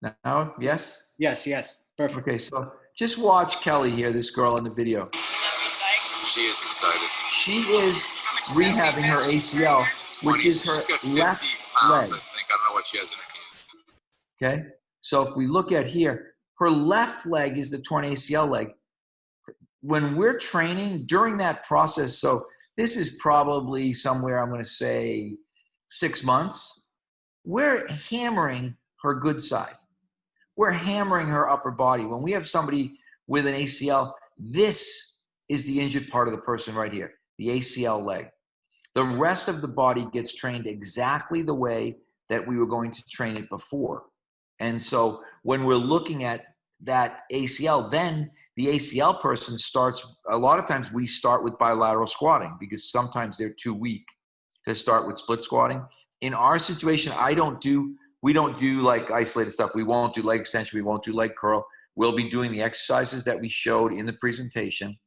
Now, yes? Yes, yes. Perfect. Okay, so just watch Kelly here, this girl in the video. She is excited. She is rehabbing her ACL, which is her She's got 50 left pounds, leg. I think. I don't know what she has in her hand. Okay, so if we look at here, her left leg is the torn ACL leg. When we're training during that process, so this is probably somewhere, I'm going to say 6 months, we're hammering her good side. We're hammering her upper body. When we have somebody with an ACL, this is the injured part of the person right here, the ACL leg. The rest of the body gets trained exactly the way that we were going to train it before. And so when we're looking at that ACL, then the ACL person starts, a lot of times we start with bilateral squatting because sometimes they're too weak to start with split squatting. In our situation, we don't do like isolated stuff. We won't do leg extension. We won't do leg curl. We'll be doing the exercises that we showed in the presentation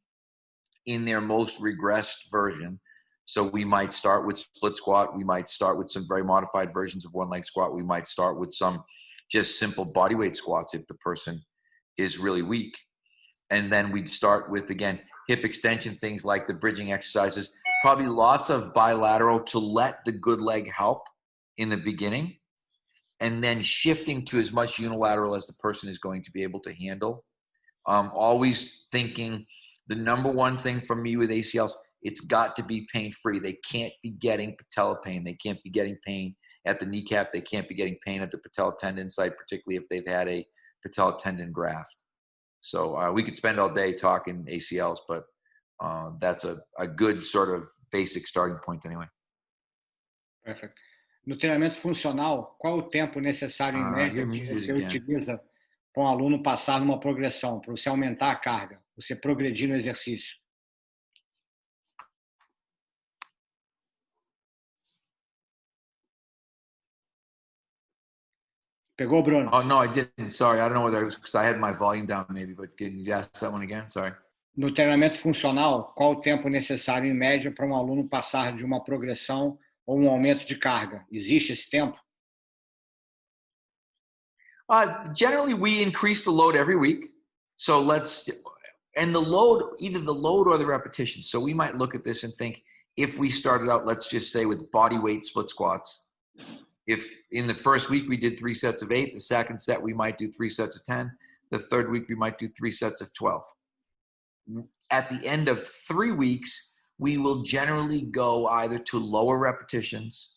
in their most regressed version. So we might start with split squat. We might start with some very modified versions of one leg squat. We might start with some just simple body weight squats if the person is really weak. And then we'd start with, again, hip extension, things like the bridging exercises, probably lots of bilateral to let the good leg help in the beginning, and then shifting to as much unilateral as the person is going to be able to handle. Always thinking the number one thing for me with ACLs, it's got to be pain-free. They can't be getting patella pain. They can't be getting pain at the kneecap. They can't be getting pain at the patella tendon site, particularly if they've had a patella tendon graft. So we could spend all day talking ACLs, but that's a good sort of basic starting point anyway. Perfect. No treinamento funcional, qual o tempo necessário em média que você utiliza para um aluno passar numa progressão, para você aumentar a carga, você progredir no exercício? Pegou, Bruno? Oh, no, I didn't. Sorry. I don't know whether it was because I had my volume down maybe, but can you ask that one again? Sorry. No treinamento funcional, qual o tempo necessário em média para um aluno passar de uma progressão ou um aumento de carga? Existe esse tempo? Generally, we increase the load every week. So and the load, either the load or the repetition. So we might look at this and think, if we started out, let's just say with body weight split squats, if in the first week we did 3 sets of 8, the second set we might do 3 sets of 10, the third week we might do 3 sets of 12. At the end of 3 weeks, we will generally go either to lower repetitions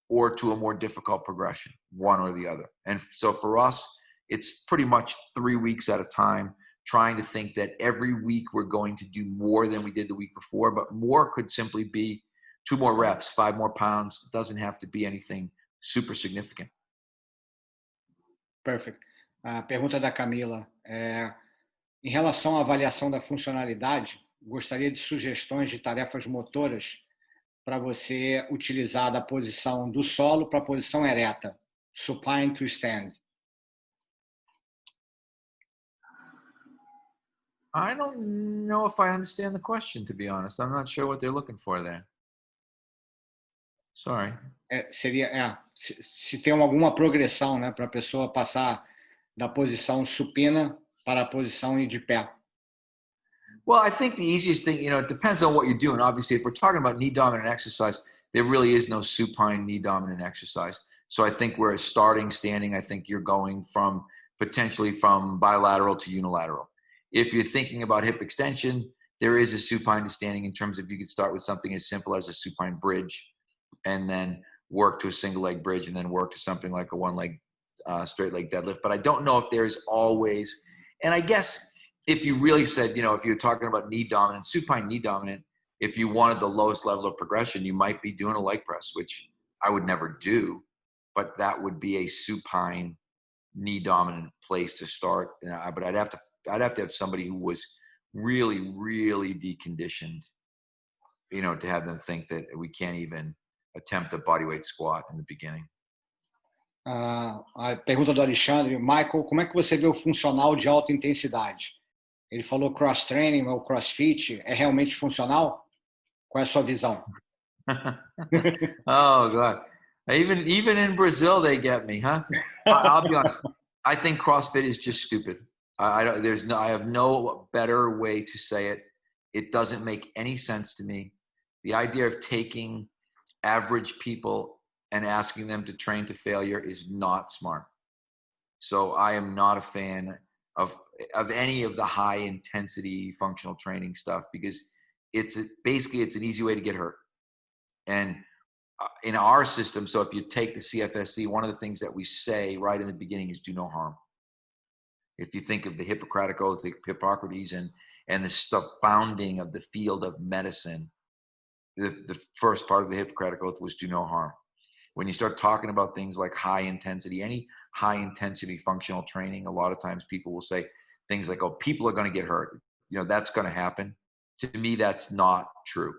or to a more difficult progression, one or the other. And so for us, it's pretty much 3 weeks at a time, trying to think that every week we're going to do more than we did the week before, but more could simply be 2 more reps, 5 more pounds. It doesn't have to be anything super significant. Perfect. A pergunta da Camila em relação à avaliação da funcionalidade, gostaria de sugestões de tarefas motoras para você utilizar da posição do solo para a posição ereta, supine to stand. I don't know if I understand the question, to be honest. I'm not sure what they're looking for there. Sorry. Se tem alguma progressão, né, para a pessoa passar da posição supina para a posição de pé. Well, I think the easiest thing, it depends on what you're doing. Obviously, if we're talking about knee dominant exercise, there really is no supine knee dominant exercise. So I think we're starting standing. I think you're going potentially from bilateral to unilateral. If you're thinking about hip extension, there is a supine to standing in terms of you could start with something as simple as a supine bridge and then work to a single leg bridge and then work to something like a one leg straight leg deadlift. But I don't know if there's always, and I guess if you really said, if you're talking about knee dominant, supine knee dominant, if you wanted the lowest level of progression, you might be doing a leg press, which I would never do, but that would be a supine, knee dominant place to start. But I'd have to have somebody who was really, really deconditioned, you know, to have them think that we can't even attempt a bodyweight squat in the beginning. A pergunta do Alexandre: Michael, como é que você vê o funcional de alta intensidade? Ele falou cross-training ou crossfit. É realmente funcional? Qual é a sua visão? Oh God! Even in Brazil, they get me, huh? I'll be honest. I think CrossFit is just stupid. I have no better way to say it. It doesn't make any sense to me. The idea of taking average people and asking them to train to failure is not smart. So I am not a fan of any of the high intensity functional training stuff, because it's basically an easy way to get hurt. And in our system, so if you take the CFSC, one of the things that we say right in the beginning is do no harm. If you think of the Hippocratic Oath, Hippocrates, and the stuff founding of the field of medicine, the first part of the Hippocratic Oath was do no harm. When you start talking about things like high intensity, any high intensity functional training, a lot of times people will say things like, oh, people are going to get hurt. You know, that's going to happen. To me, that's not true.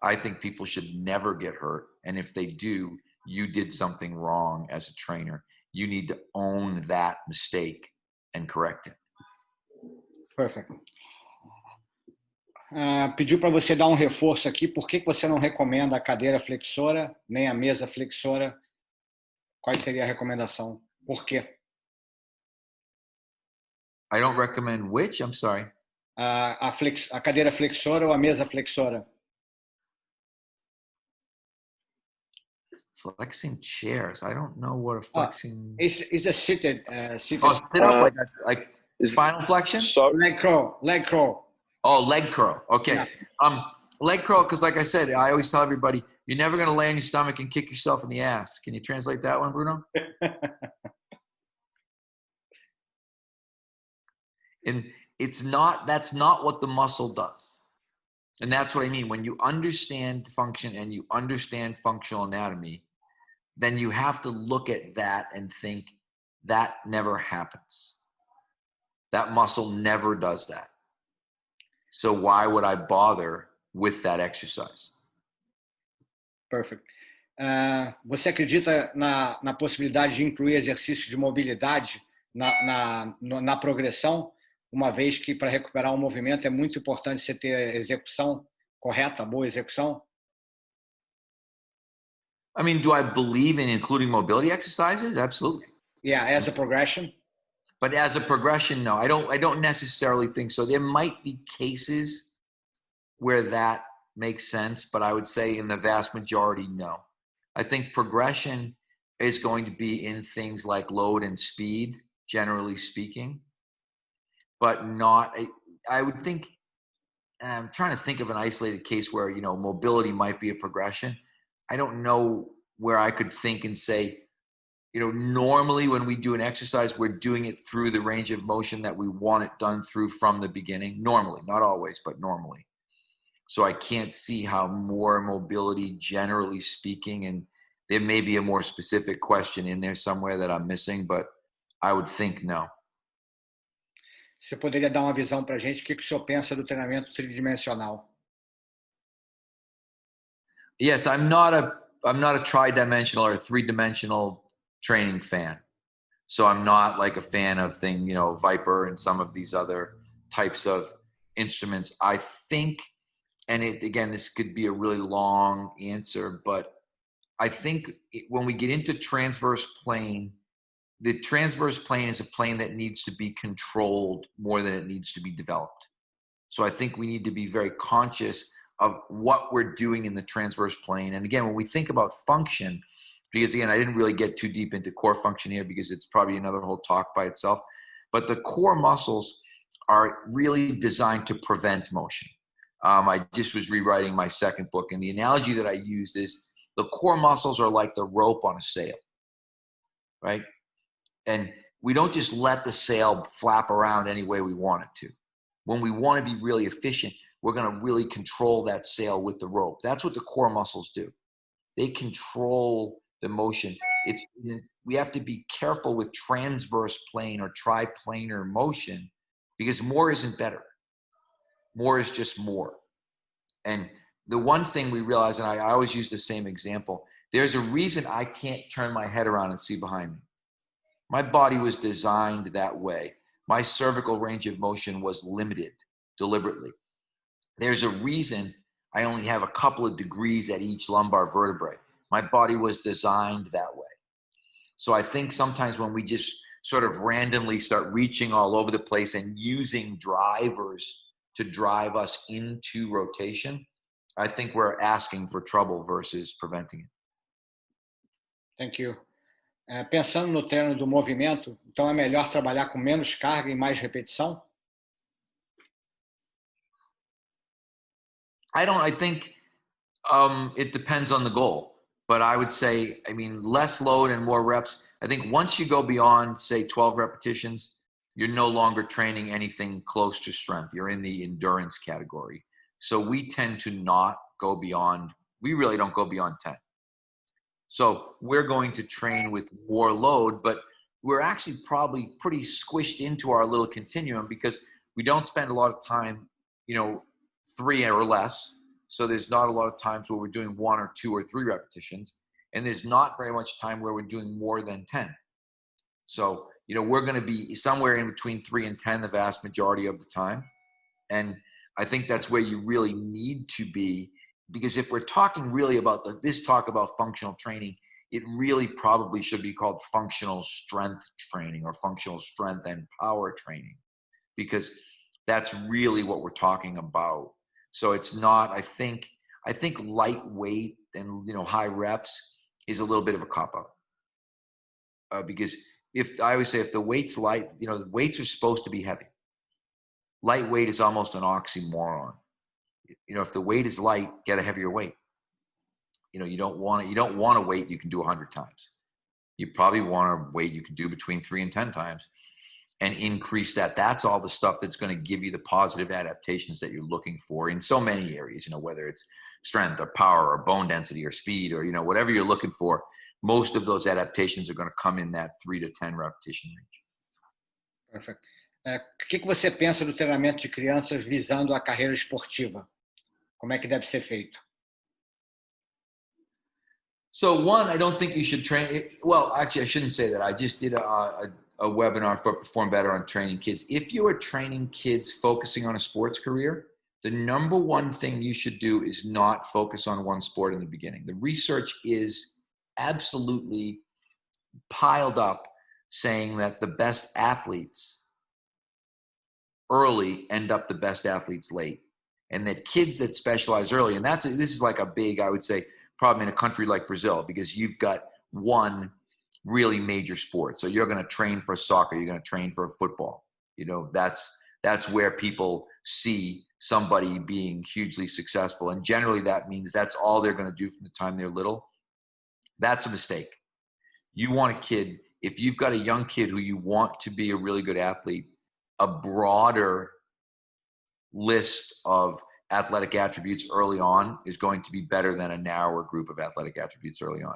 I think people should never get hurt. And if they do, you did something wrong as a trainer. You need to own that mistake and correct it. Perfect. Pediu para você dar um reforço aqui. Por que você não recomenda a cadeira flexora, nem a mesa flexora? Qual seria a recomendação? Por quê? I don't recommend which? I'm sorry. A cadeira flexora ou a mesa flexora? Flexing chairs. I don't know what a flexing. It's a seated. Oh, sit up like spinal flexion. Leg curl. Oh, leg curl. Okay. Yeah. Leg curl, because like I said, I always tell everybody, you're never going to lay on your stomach and kick yourself in the ass. Can you translate that one, Bruno? And that's not what the muscle does. And that's what I mean. When you understand function and you understand functional anatomy, then you have to look at that and think that never happens. That muscle never does that. So why would I bother with that exercise? Perfect. Você acredita na possibilidade de incluir exercícios de mobilidade na progressão, uma vez que para recuperar um movimento é muito importante você ter execução correta, boa execução? I mean, do I believe in including mobility exercises? Absolutely. Yeah, as a progression. But as a progression, no, I don't necessarily think so. There might be cases where that makes sense, but I would say in the vast majority, no. I think progression is going to be in things like load and speed, generally speaking, but not, I would think, I'm trying to think of an isolated case where, you know, mobility might be a progression. I don't know where I could think and say, you know, normally when we do an exercise, we're doing it through the range of motion that we want it done through from the beginning. Normally, not always, but normally. So I can't see how more mobility, generally speaking, and there may be a more specific question in there somewhere that I'm missing, but I would think no. Você poderia dar uma visão para a gente? O que o senhor pensa do treinamento tridimensional? Yes, I'm not a tri-dimensional or three-dimensional training fan. So I'm not like a fan of Viper and some of these other types of instruments. I think, and again, this could be a really long answer, but I think when we get into transverse plane, the transverse plane is a plane that needs to be controlled more than it needs to be developed. So I think we need to be very conscious of what we're doing in the transverse plane. And again, when we think about function, because again, I didn't really get too deep into core function here because it's probably another whole talk by itself, but the core muscles are really designed to prevent motion. I just was rewriting my second book, and the analogy that I used is the core muscles are like the rope on a sail, right? And we don't just let the sail flap around any way we want it to. When we want to be really efficient, we're going to really control that sail with the rope. That's what the core muscles do. they control the motion. We have to be careful with transverse plane or triplanar motion because more isn't better. More is just more. And the one thing we realize, and I always use the same example, there's a reason I can't turn my head around and see behind me. My body was designed that way. My cervical range of motion was limited deliberately. There's a reason I only have a couple of degrees at each lumbar vertebrae. My body was designed that way. So I think sometimes when we just sort of randomly start reaching all over the place and using drivers to drive us into rotation, I think we're asking for trouble versus preventing it. Thank you. Pensando no treino do movimento, então é melhor trabalhar com menos carga e mais repetição? I think it depends on the goal, but I would say, I mean, less load and more reps. I think once you go beyond, say, 12 repetitions, you're no longer training anything close to strength. You're in the endurance category. So we tend to not go beyond, we really don't go beyond 10. So we're going to train with more load, but we're actually probably pretty squished into our little continuum because we don't spend a lot of time, 3 or less. So there's not a lot of times where we're doing 1 or 2 or 3 repetitions. And there's not very much time where we're doing more than 10. So, we're going to be somewhere in between 3 and 10 the vast majority of the time. And I think that's where you really need to be, because if we're talking really about this talk about functional training, it really probably should be called functional strength training or functional strength and power training, because that's really what we're talking about. So it's not, I think lightweight and, high reps is a little bit of a cop-out. Because I always say if the weight's light, the weights are supposed to be heavy. Lightweight is almost an oxymoron. If the weight is light, get a heavier weight. You don't want a weight you can do 100 times. You probably want a weight you can do between 3 and 10 times and increase that. That's all the stuff that's going to give you the positive adaptations that you're looking for in so many areas, whether it's strength or power or bone density or speed or, whatever you're looking for. Most of those adaptations are going to come in that 3 to 10 repetition range. Perfect. O que você pensa do treinamento de crianças visando a carreira esportiva? Como é que deve ser feito? So one, I don't think you should train. Well, actually, I shouldn't say that. I just did a webinar for Perform Better on training kids. If you are training kids focusing on a sports career, the number one thing you should do is not focus on one sport in the beginning. The research is absolutely piled up saying that the best athletes early end up the best athletes late, and that kids that specialize early, and this is like a big, I would say, problem in a country like Brazil, because you've got one really major sport. So you're going to train for soccer, you're going to train for football. That's where people see somebody being hugely successful, and generally that means that's all they're going to do from the time they're little. That's a mistake. You want a kid, if you've got a young kid who you want to be a really good athlete, a broader list of athletic attributes early on is going to be better than a narrower group of athletic attributes early on.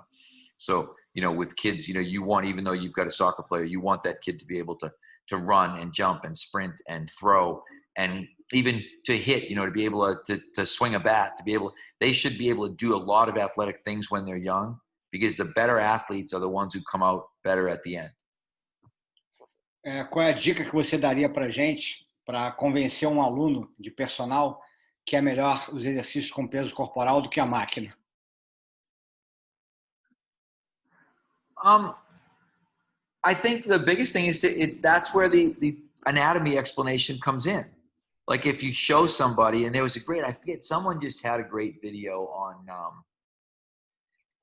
So, with kids, you want, even though you've got a soccer player, you want that kid to be able to run and jump and sprint and throw and even to hit, to be able to swing a bat, they should be able to do a lot of athletic things when they're young, because the better athletes are the ones who come out better at the end. Qual é a dica que você daria para a gente para convencer um aluno de personal que é melhor os exercícios com peso corporal do que a máquina? I think the biggest thing is that's where the anatomy explanation comes in. Like if you show somebody, and there was I forget, someone just had a great video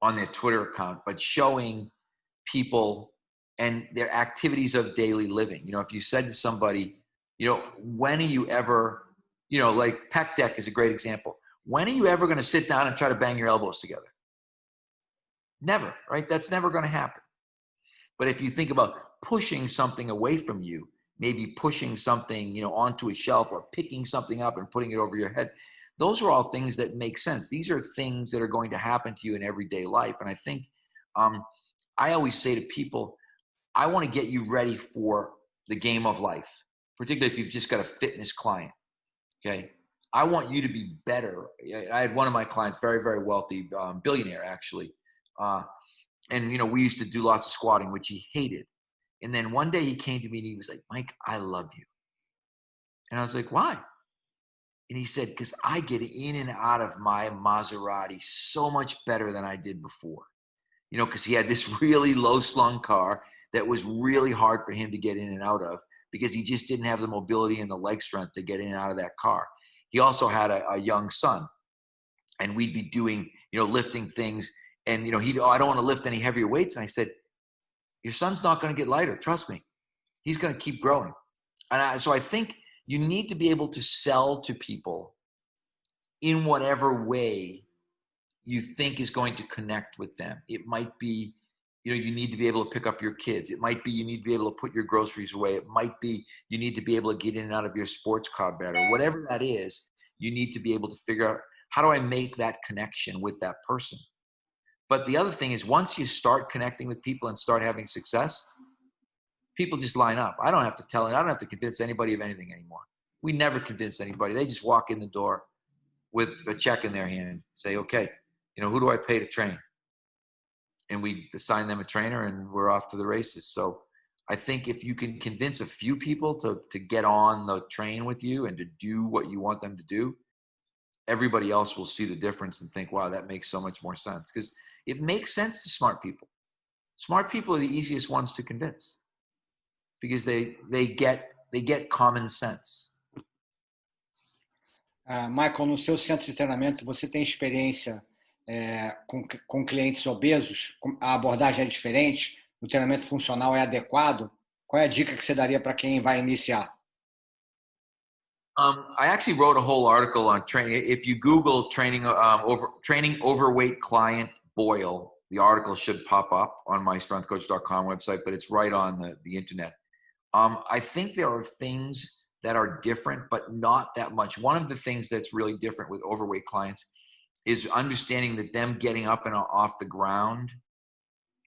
on their Twitter account, but showing people and their activities of daily living. If you said to somebody, when are you ever, like pec deck is a great example. When are you ever going to sit down and try to bang your elbows together? Never, right? That's never going to happen. But if you think about pushing something away from you, maybe pushing something, onto a shelf or picking something up and putting it over your head, those are all things that make sense. These are things that are going to happen to you in everyday life. And I think I always say to people, I want to get you ready for the game of life, particularly if you've just got a fitness client. Okay. I want you to be better. I had one of my clients, very, very wealthy, billionaire actually. And, you know, we used to do lots of squatting, which he hated. And then one day he came to me and he was like, Mike, I love you. And I was like, why? And he said, because I get in and out of my Maserati so much better than I did before. You know, because he had this really low slung car that was really hard for him to get in and out of because he just didn't have the mobility and the leg strength to get in and out of that car. He also had a young son, and we'd be doing, you know, lifting things. And, you know, I don't want to lift any heavier weights. And I said, your son's not going to get lighter. Trust me. He's going to keep growing. And so I think you need to be able to sell to people in whatever way you think is going to connect with them. It might be, you know, you need to be able to pick up your kids. It might be you need to be able to put your groceries away. It might be you need to be able to get in and out of your sports car better. Whatever that is, you need to be able to figure out, how do I make that connection with that person? But the other thing is, once you start connecting with people and start having success, people just line up. I don't have to tell it. I don't have to convince anybody of anything anymore. We never convince anybody. They just walk in the door with a check in their hand, say, okay, you know, who do I pay to train? And we assign them a trainer and we're off to the races. So I think if you can convince a few people to get on the train with you and to do what you want them to do, everybody else will see the difference and think, wow, that makes so much more sense. Because it makes sense to smart people. Smart people are the easiest ones to convince because they get common sense. Michael, no seu centro de treinamento, você tem experiência com clientes obesos? A abordagem é diferente? O treinamento funcional é adequado? Qual é a dica que você daria para quem vai iniciar? I actually wrote a whole article on training. If you Google training overweight client Boyle, the article should pop up on my strengthcoach.com website, but it's right on the internet. I think there are things that are different, but not that much. One of the things that's really different with overweight clients is understanding that them getting up and off the ground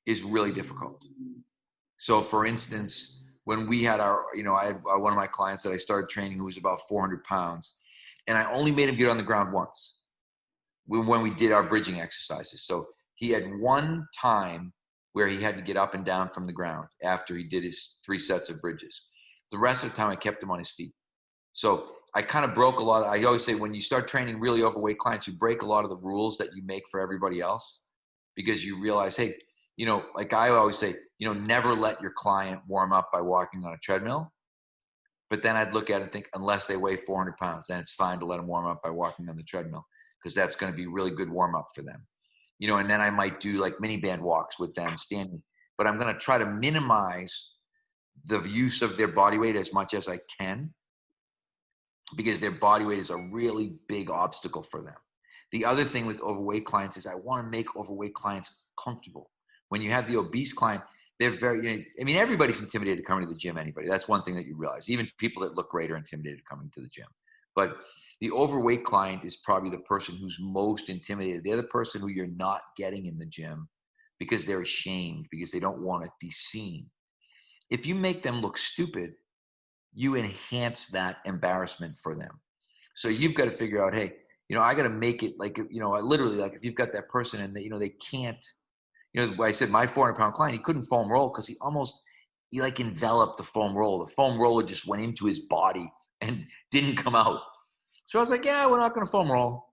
is really difficult. So for instance, when we had I had one of my clients that I started training who was about 400 pounds, and I only made him get on the ground once when we did our bridging exercises. So he had one time where he had to get up and down from the ground after he did his 3 sets of bridges. The rest of the time I kept him on his feet. So I kind of broke a lot. I always say when you start training really overweight clients, you break a lot of the rules that you make for everybody else because you realize, hey, you know, like I always say, you know, never let your client warm up by walking on a treadmill. But then I'd look at it and think, unless they weigh 400 pounds, then it's fine to let them warm up by walking on the treadmill because that's going to be really good warm up for them. You know, and then I might do like mini band walks with them standing, but I'm going to try to minimize the use of their body weight as much as I can because their body weight is a really big obstacle for them. The other thing with overweight clients is I want to make overweight clients comfortable. When you have the obese client, they're very, I mean, everybody's intimidated coming to the gym, anybody. That's one thing that you realize. Even people that look great are intimidated coming to the gym. But the overweight client is probably the person who's most intimidated. They're the person who you're not getting in the gym because they're ashamed, because they don't want to be seen. If you make them look stupid, you enhance that embarrassment for them. So you've got to figure out, hey, you know, I got to make it like, you know, literally like if you've got that person and they, you know, they can't, you know, I said my 400-pound client, he couldn't foam roll because he like enveloped the foam roller. The foam roller just went into his body and didn't come out. So I was like, yeah, we're not going to foam roll.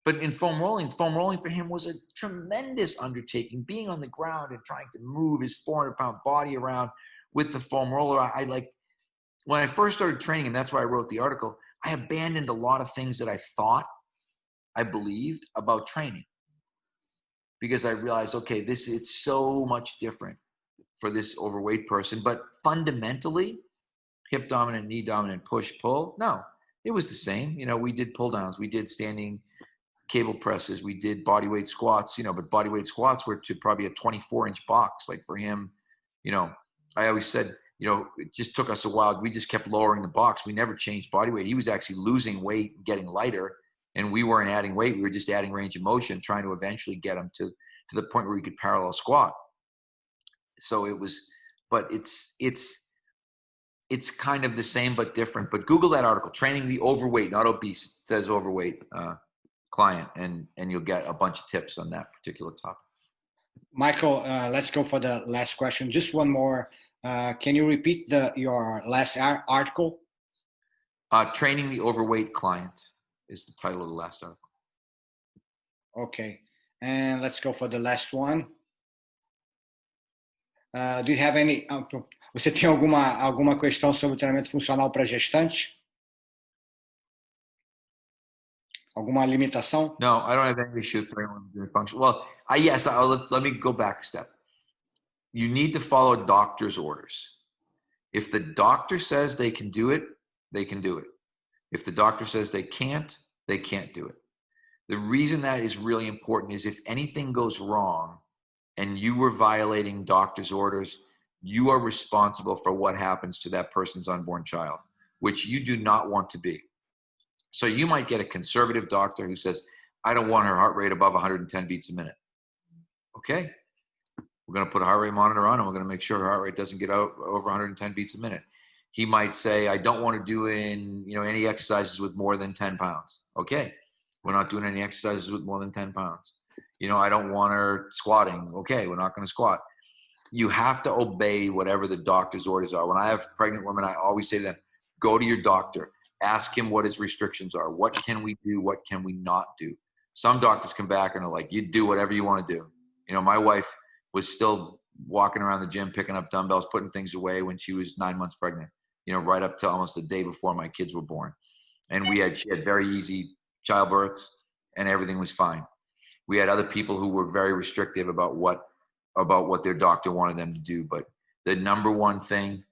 But in foam rolling for him was a tremendous undertaking, being on the ground and trying to move his 400-pound body around with the foam roller. I like, when I first started training him, that's why I wrote the article, I abandoned a lot of things that I thought I believed about training. Because I realized, okay, it's so much different for this overweight person. But fundamentally, hip dominant, knee dominant, push, pull, no, it was the same. You know, we did pull downs, we did standing cable presses, we did body weight squats, you know, but body weight squats were to probably a 24-inch box. Like for him, you know, I always said, you know, it just took us a while. We just kept lowering the box. We never changed body weight. He was actually losing weight and getting lighter And we weren't adding weight. We were just adding range of motion, trying to eventually get him to the point where he could parallel squat. So it was, but it's kind of the same but different. But Google that article, training the overweight, not obese. It says overweight client, and you'll get a bunch of tips on that particular topic. Michael, let's go for the last question. Just one more. Can you repeat your last article? Training the overweight client is the title of the last article. Okay. And let's go for the last one. Do you have any... Você tem alguma questão sobre o treinamento funcional para gestante? Alguma limitação? No, I don't have any issue with anyone doing function. Well, yes, let me go back a step. You need to follow doctor's orders. If the doctor says they can do it, they can do it. If the doctor says they can't do it. The reason that is really important is if anything goes wrong and you were violating doctor's orders, you are responsible for what happens to that person's unborn child, which you do not want to be. So you might get a conservative doctor who says, I don't want her heart rate above 110 beats a minute. Okay, we're going to put a heart rate monitor on and we're going to make sure her heart rate doesn't get over 110 beats a minute. He might say, I don't want to do any exercises with more than 10 pounds. Okay, we're not doing any exercises with more than 10 pounds. I don't want her squatting. Okay, we're not going to squat. You have to obey whatever the doctor's orders are. When I have pregnant women, I always say to them, go to your doctor. Ask him what his restrictions are. What can we do? What can we not do? Some doctors come back and are like, you do whatever you want to do. My wife was still walking around the gym, picking up dumbbells, putting things away when she was 9 months pregnant, right up to almost the day before my kids were born. And she had very easy childbirths and everything was fine. We had other people who were very restrictive about what their doctor wanted them to do. But the number one thing,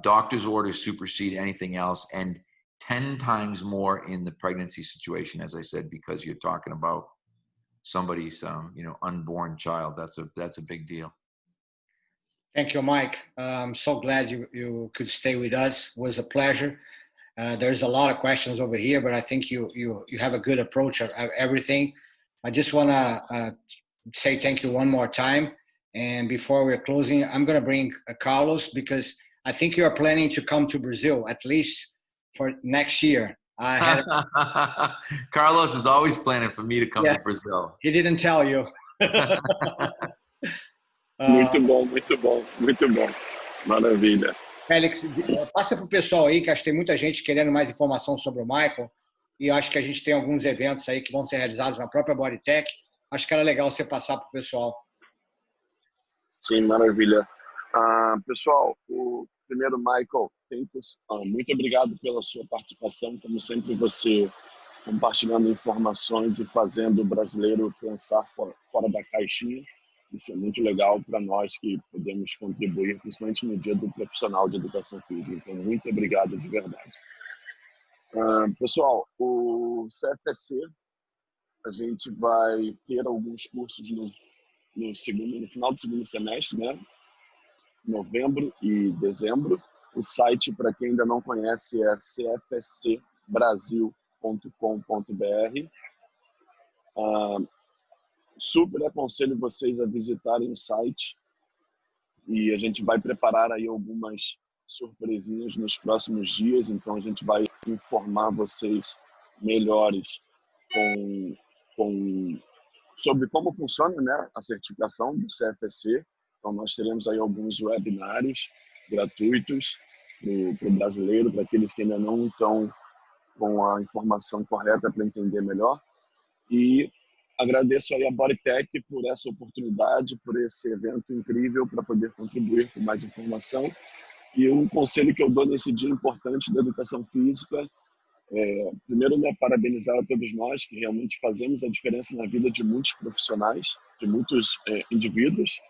doctor's orders supersede anything else, and 10 times more in the pregnancy situation, as I said, because you're talking about somebody's unborn child. That's a big deal. Thank you, Mike. I'm so glad you could stay with us. It was a pleasure. There's a lot of questions over here, but I think you have a good approach of everything. I just want to say thank you one more time. And before we're closing, I'm going to bring Carlos, because I think you're planning to come to Brazil, at least for next year. Carlos is always planning for me to come to Brazil. He didn't tell you. Muito bom, muito bom, muito bom. Maravilha. Félix, passa para o pessoal aí, que acho que tem muita gente querendo mais informação sobre o Michael, e acho que a gente tem alguns eventos aí que vão ser realizados na própria Bodytech. Acho que era legal você passar para o pessoal. Sim, maravilha. Pessoal, primeiro, Michael, muito obrigado pela sua participação. Como sempre, você compartilhando informações e fazendo o brasileiro pensar fora da caixinha. Isso é muito legal para nós que podemos contribuir, principalmente no dia do profissional de educação física. Então, muito obrigado de verdade. Pessoal, o CFSC, a gente vai ter alguns cursos no final do segundo semestre, né? Novembro e dezembro. O site, para quem ainda não conhece, é cfscbrasil.com.br. Super aconselho vocês a visitarem o site e a gente vai preparar aí algumas surpresinhas nos próximos dias, então a gente vai informar vocês melhores sobre como funciona, né, a certificação do CFSC. Então nós teremos aí alguns webinários gratuitos para o brasileiro, para aqueles que ainda não estão com a informação correta para entender melhor. E agradeço aí a Bodytech por essa oportunidade, por esse evento incrível para poder contribuir com mais informação. E um conselho que eu dou nesse dia importante da educação física primeiro, né, parabenizar a todos nós que realmente fazemos a diferença na vida de muitos profissionais, de muitos indivíduos.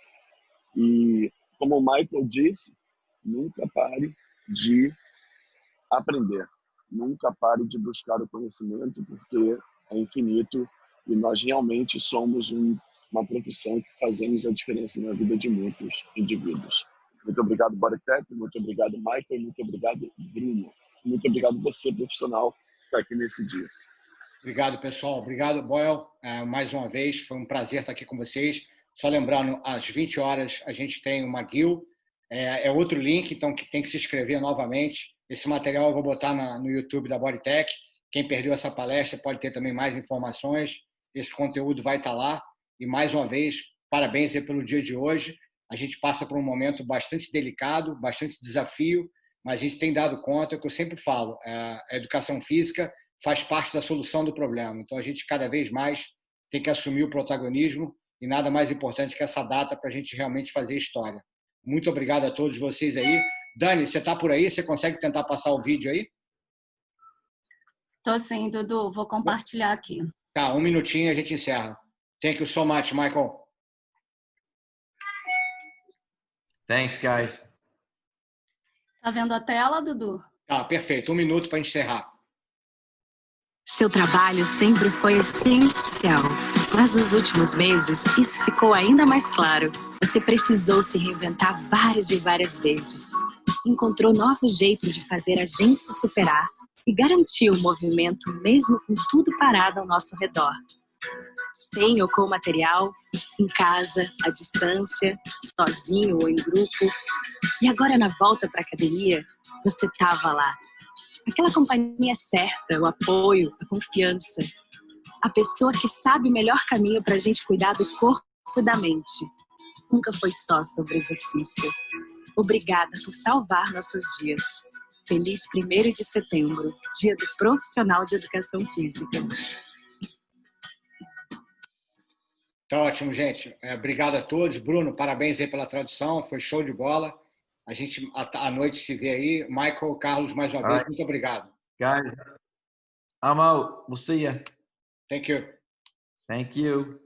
E como o Michael disse, nunca pare de aprender, nunca pare de buscar o conhecimento, porque é infinito e nós realmente somos uma profissão que fazemos a diferença na vida de muitos indivíduos. Muito obrigado, Bodytech, muito obrigado, Michael, muito obrigado, Bruno. Muito obrigado você, profissional, que está aqui nesse dia. Obrigado, pessoal. Obrigado, Boyle, mais uma vez. Foi um prazer estar aqui com vocês. Só lembrando, às 20 horas a gente tem uma guild. É outro link, então que tem que se inscrever novamente. Esse material eu vou botar no YouTube da Bodytech. Quem perdeu essa palestra pode ter também mais informações. Esse conteúdo vai estar lá. E, mais uma vez, parabéns aí pelo dia de hoje. A gente passa por um momento bastante delicado, bastante desafio, mas a gente tem dado conta, é o que eu sempre falo, a educação física faz parte da solução do problema. Então, a gente cada vez mais tem que assumir o protagonismo e nada mais importante que essa data para a gente realmente fazer história. Muito obrigado a todos vocês aí. Dani, você está por aí? Você consegue tentar passar o vídeo aí? Tô sim, Dudu. Vou compartilhar aqui. Tá, 1 minutinho e a gente encerra. Thank you so much, Michael. Thanks, guys. Tá vendo a tela, Dudu? Tá, perfeito. 1 minuto para encerrar. Seu trabalho sempre foi essencial, mas nos últimos meses isso ficou ainda mais claro. Você precisou se reinventar várias e várias vezes. Encontrou novos jeitos de fazer a gente se superar e garantiu o movimento mesmo com tudo parado ao nosso redor. Sem ou com material, em casa, à distância, sozinho ou em grupo. E agora na volta para a academia, você estava lá. Aquela companhia certa, o apoio, a confiança. A pessoa que sabe o melhor caminho para a gente cuidar do corpo e da mente. Nunca foi só sobre exercício. Obrigada por salvar nossos dias. Feliz 1º de setembro, Dia do Profissional de Educação Física. Tá ótimo, gente. Obrigado a todos. Bruno, parabéns aí pela tradução. Foi show de bola. A gente, à noite, se vê aí. Michael, Carlos, mais uma vez, muito obrigado. Guys, I'm out. We'll see you. Thank you. Thank you.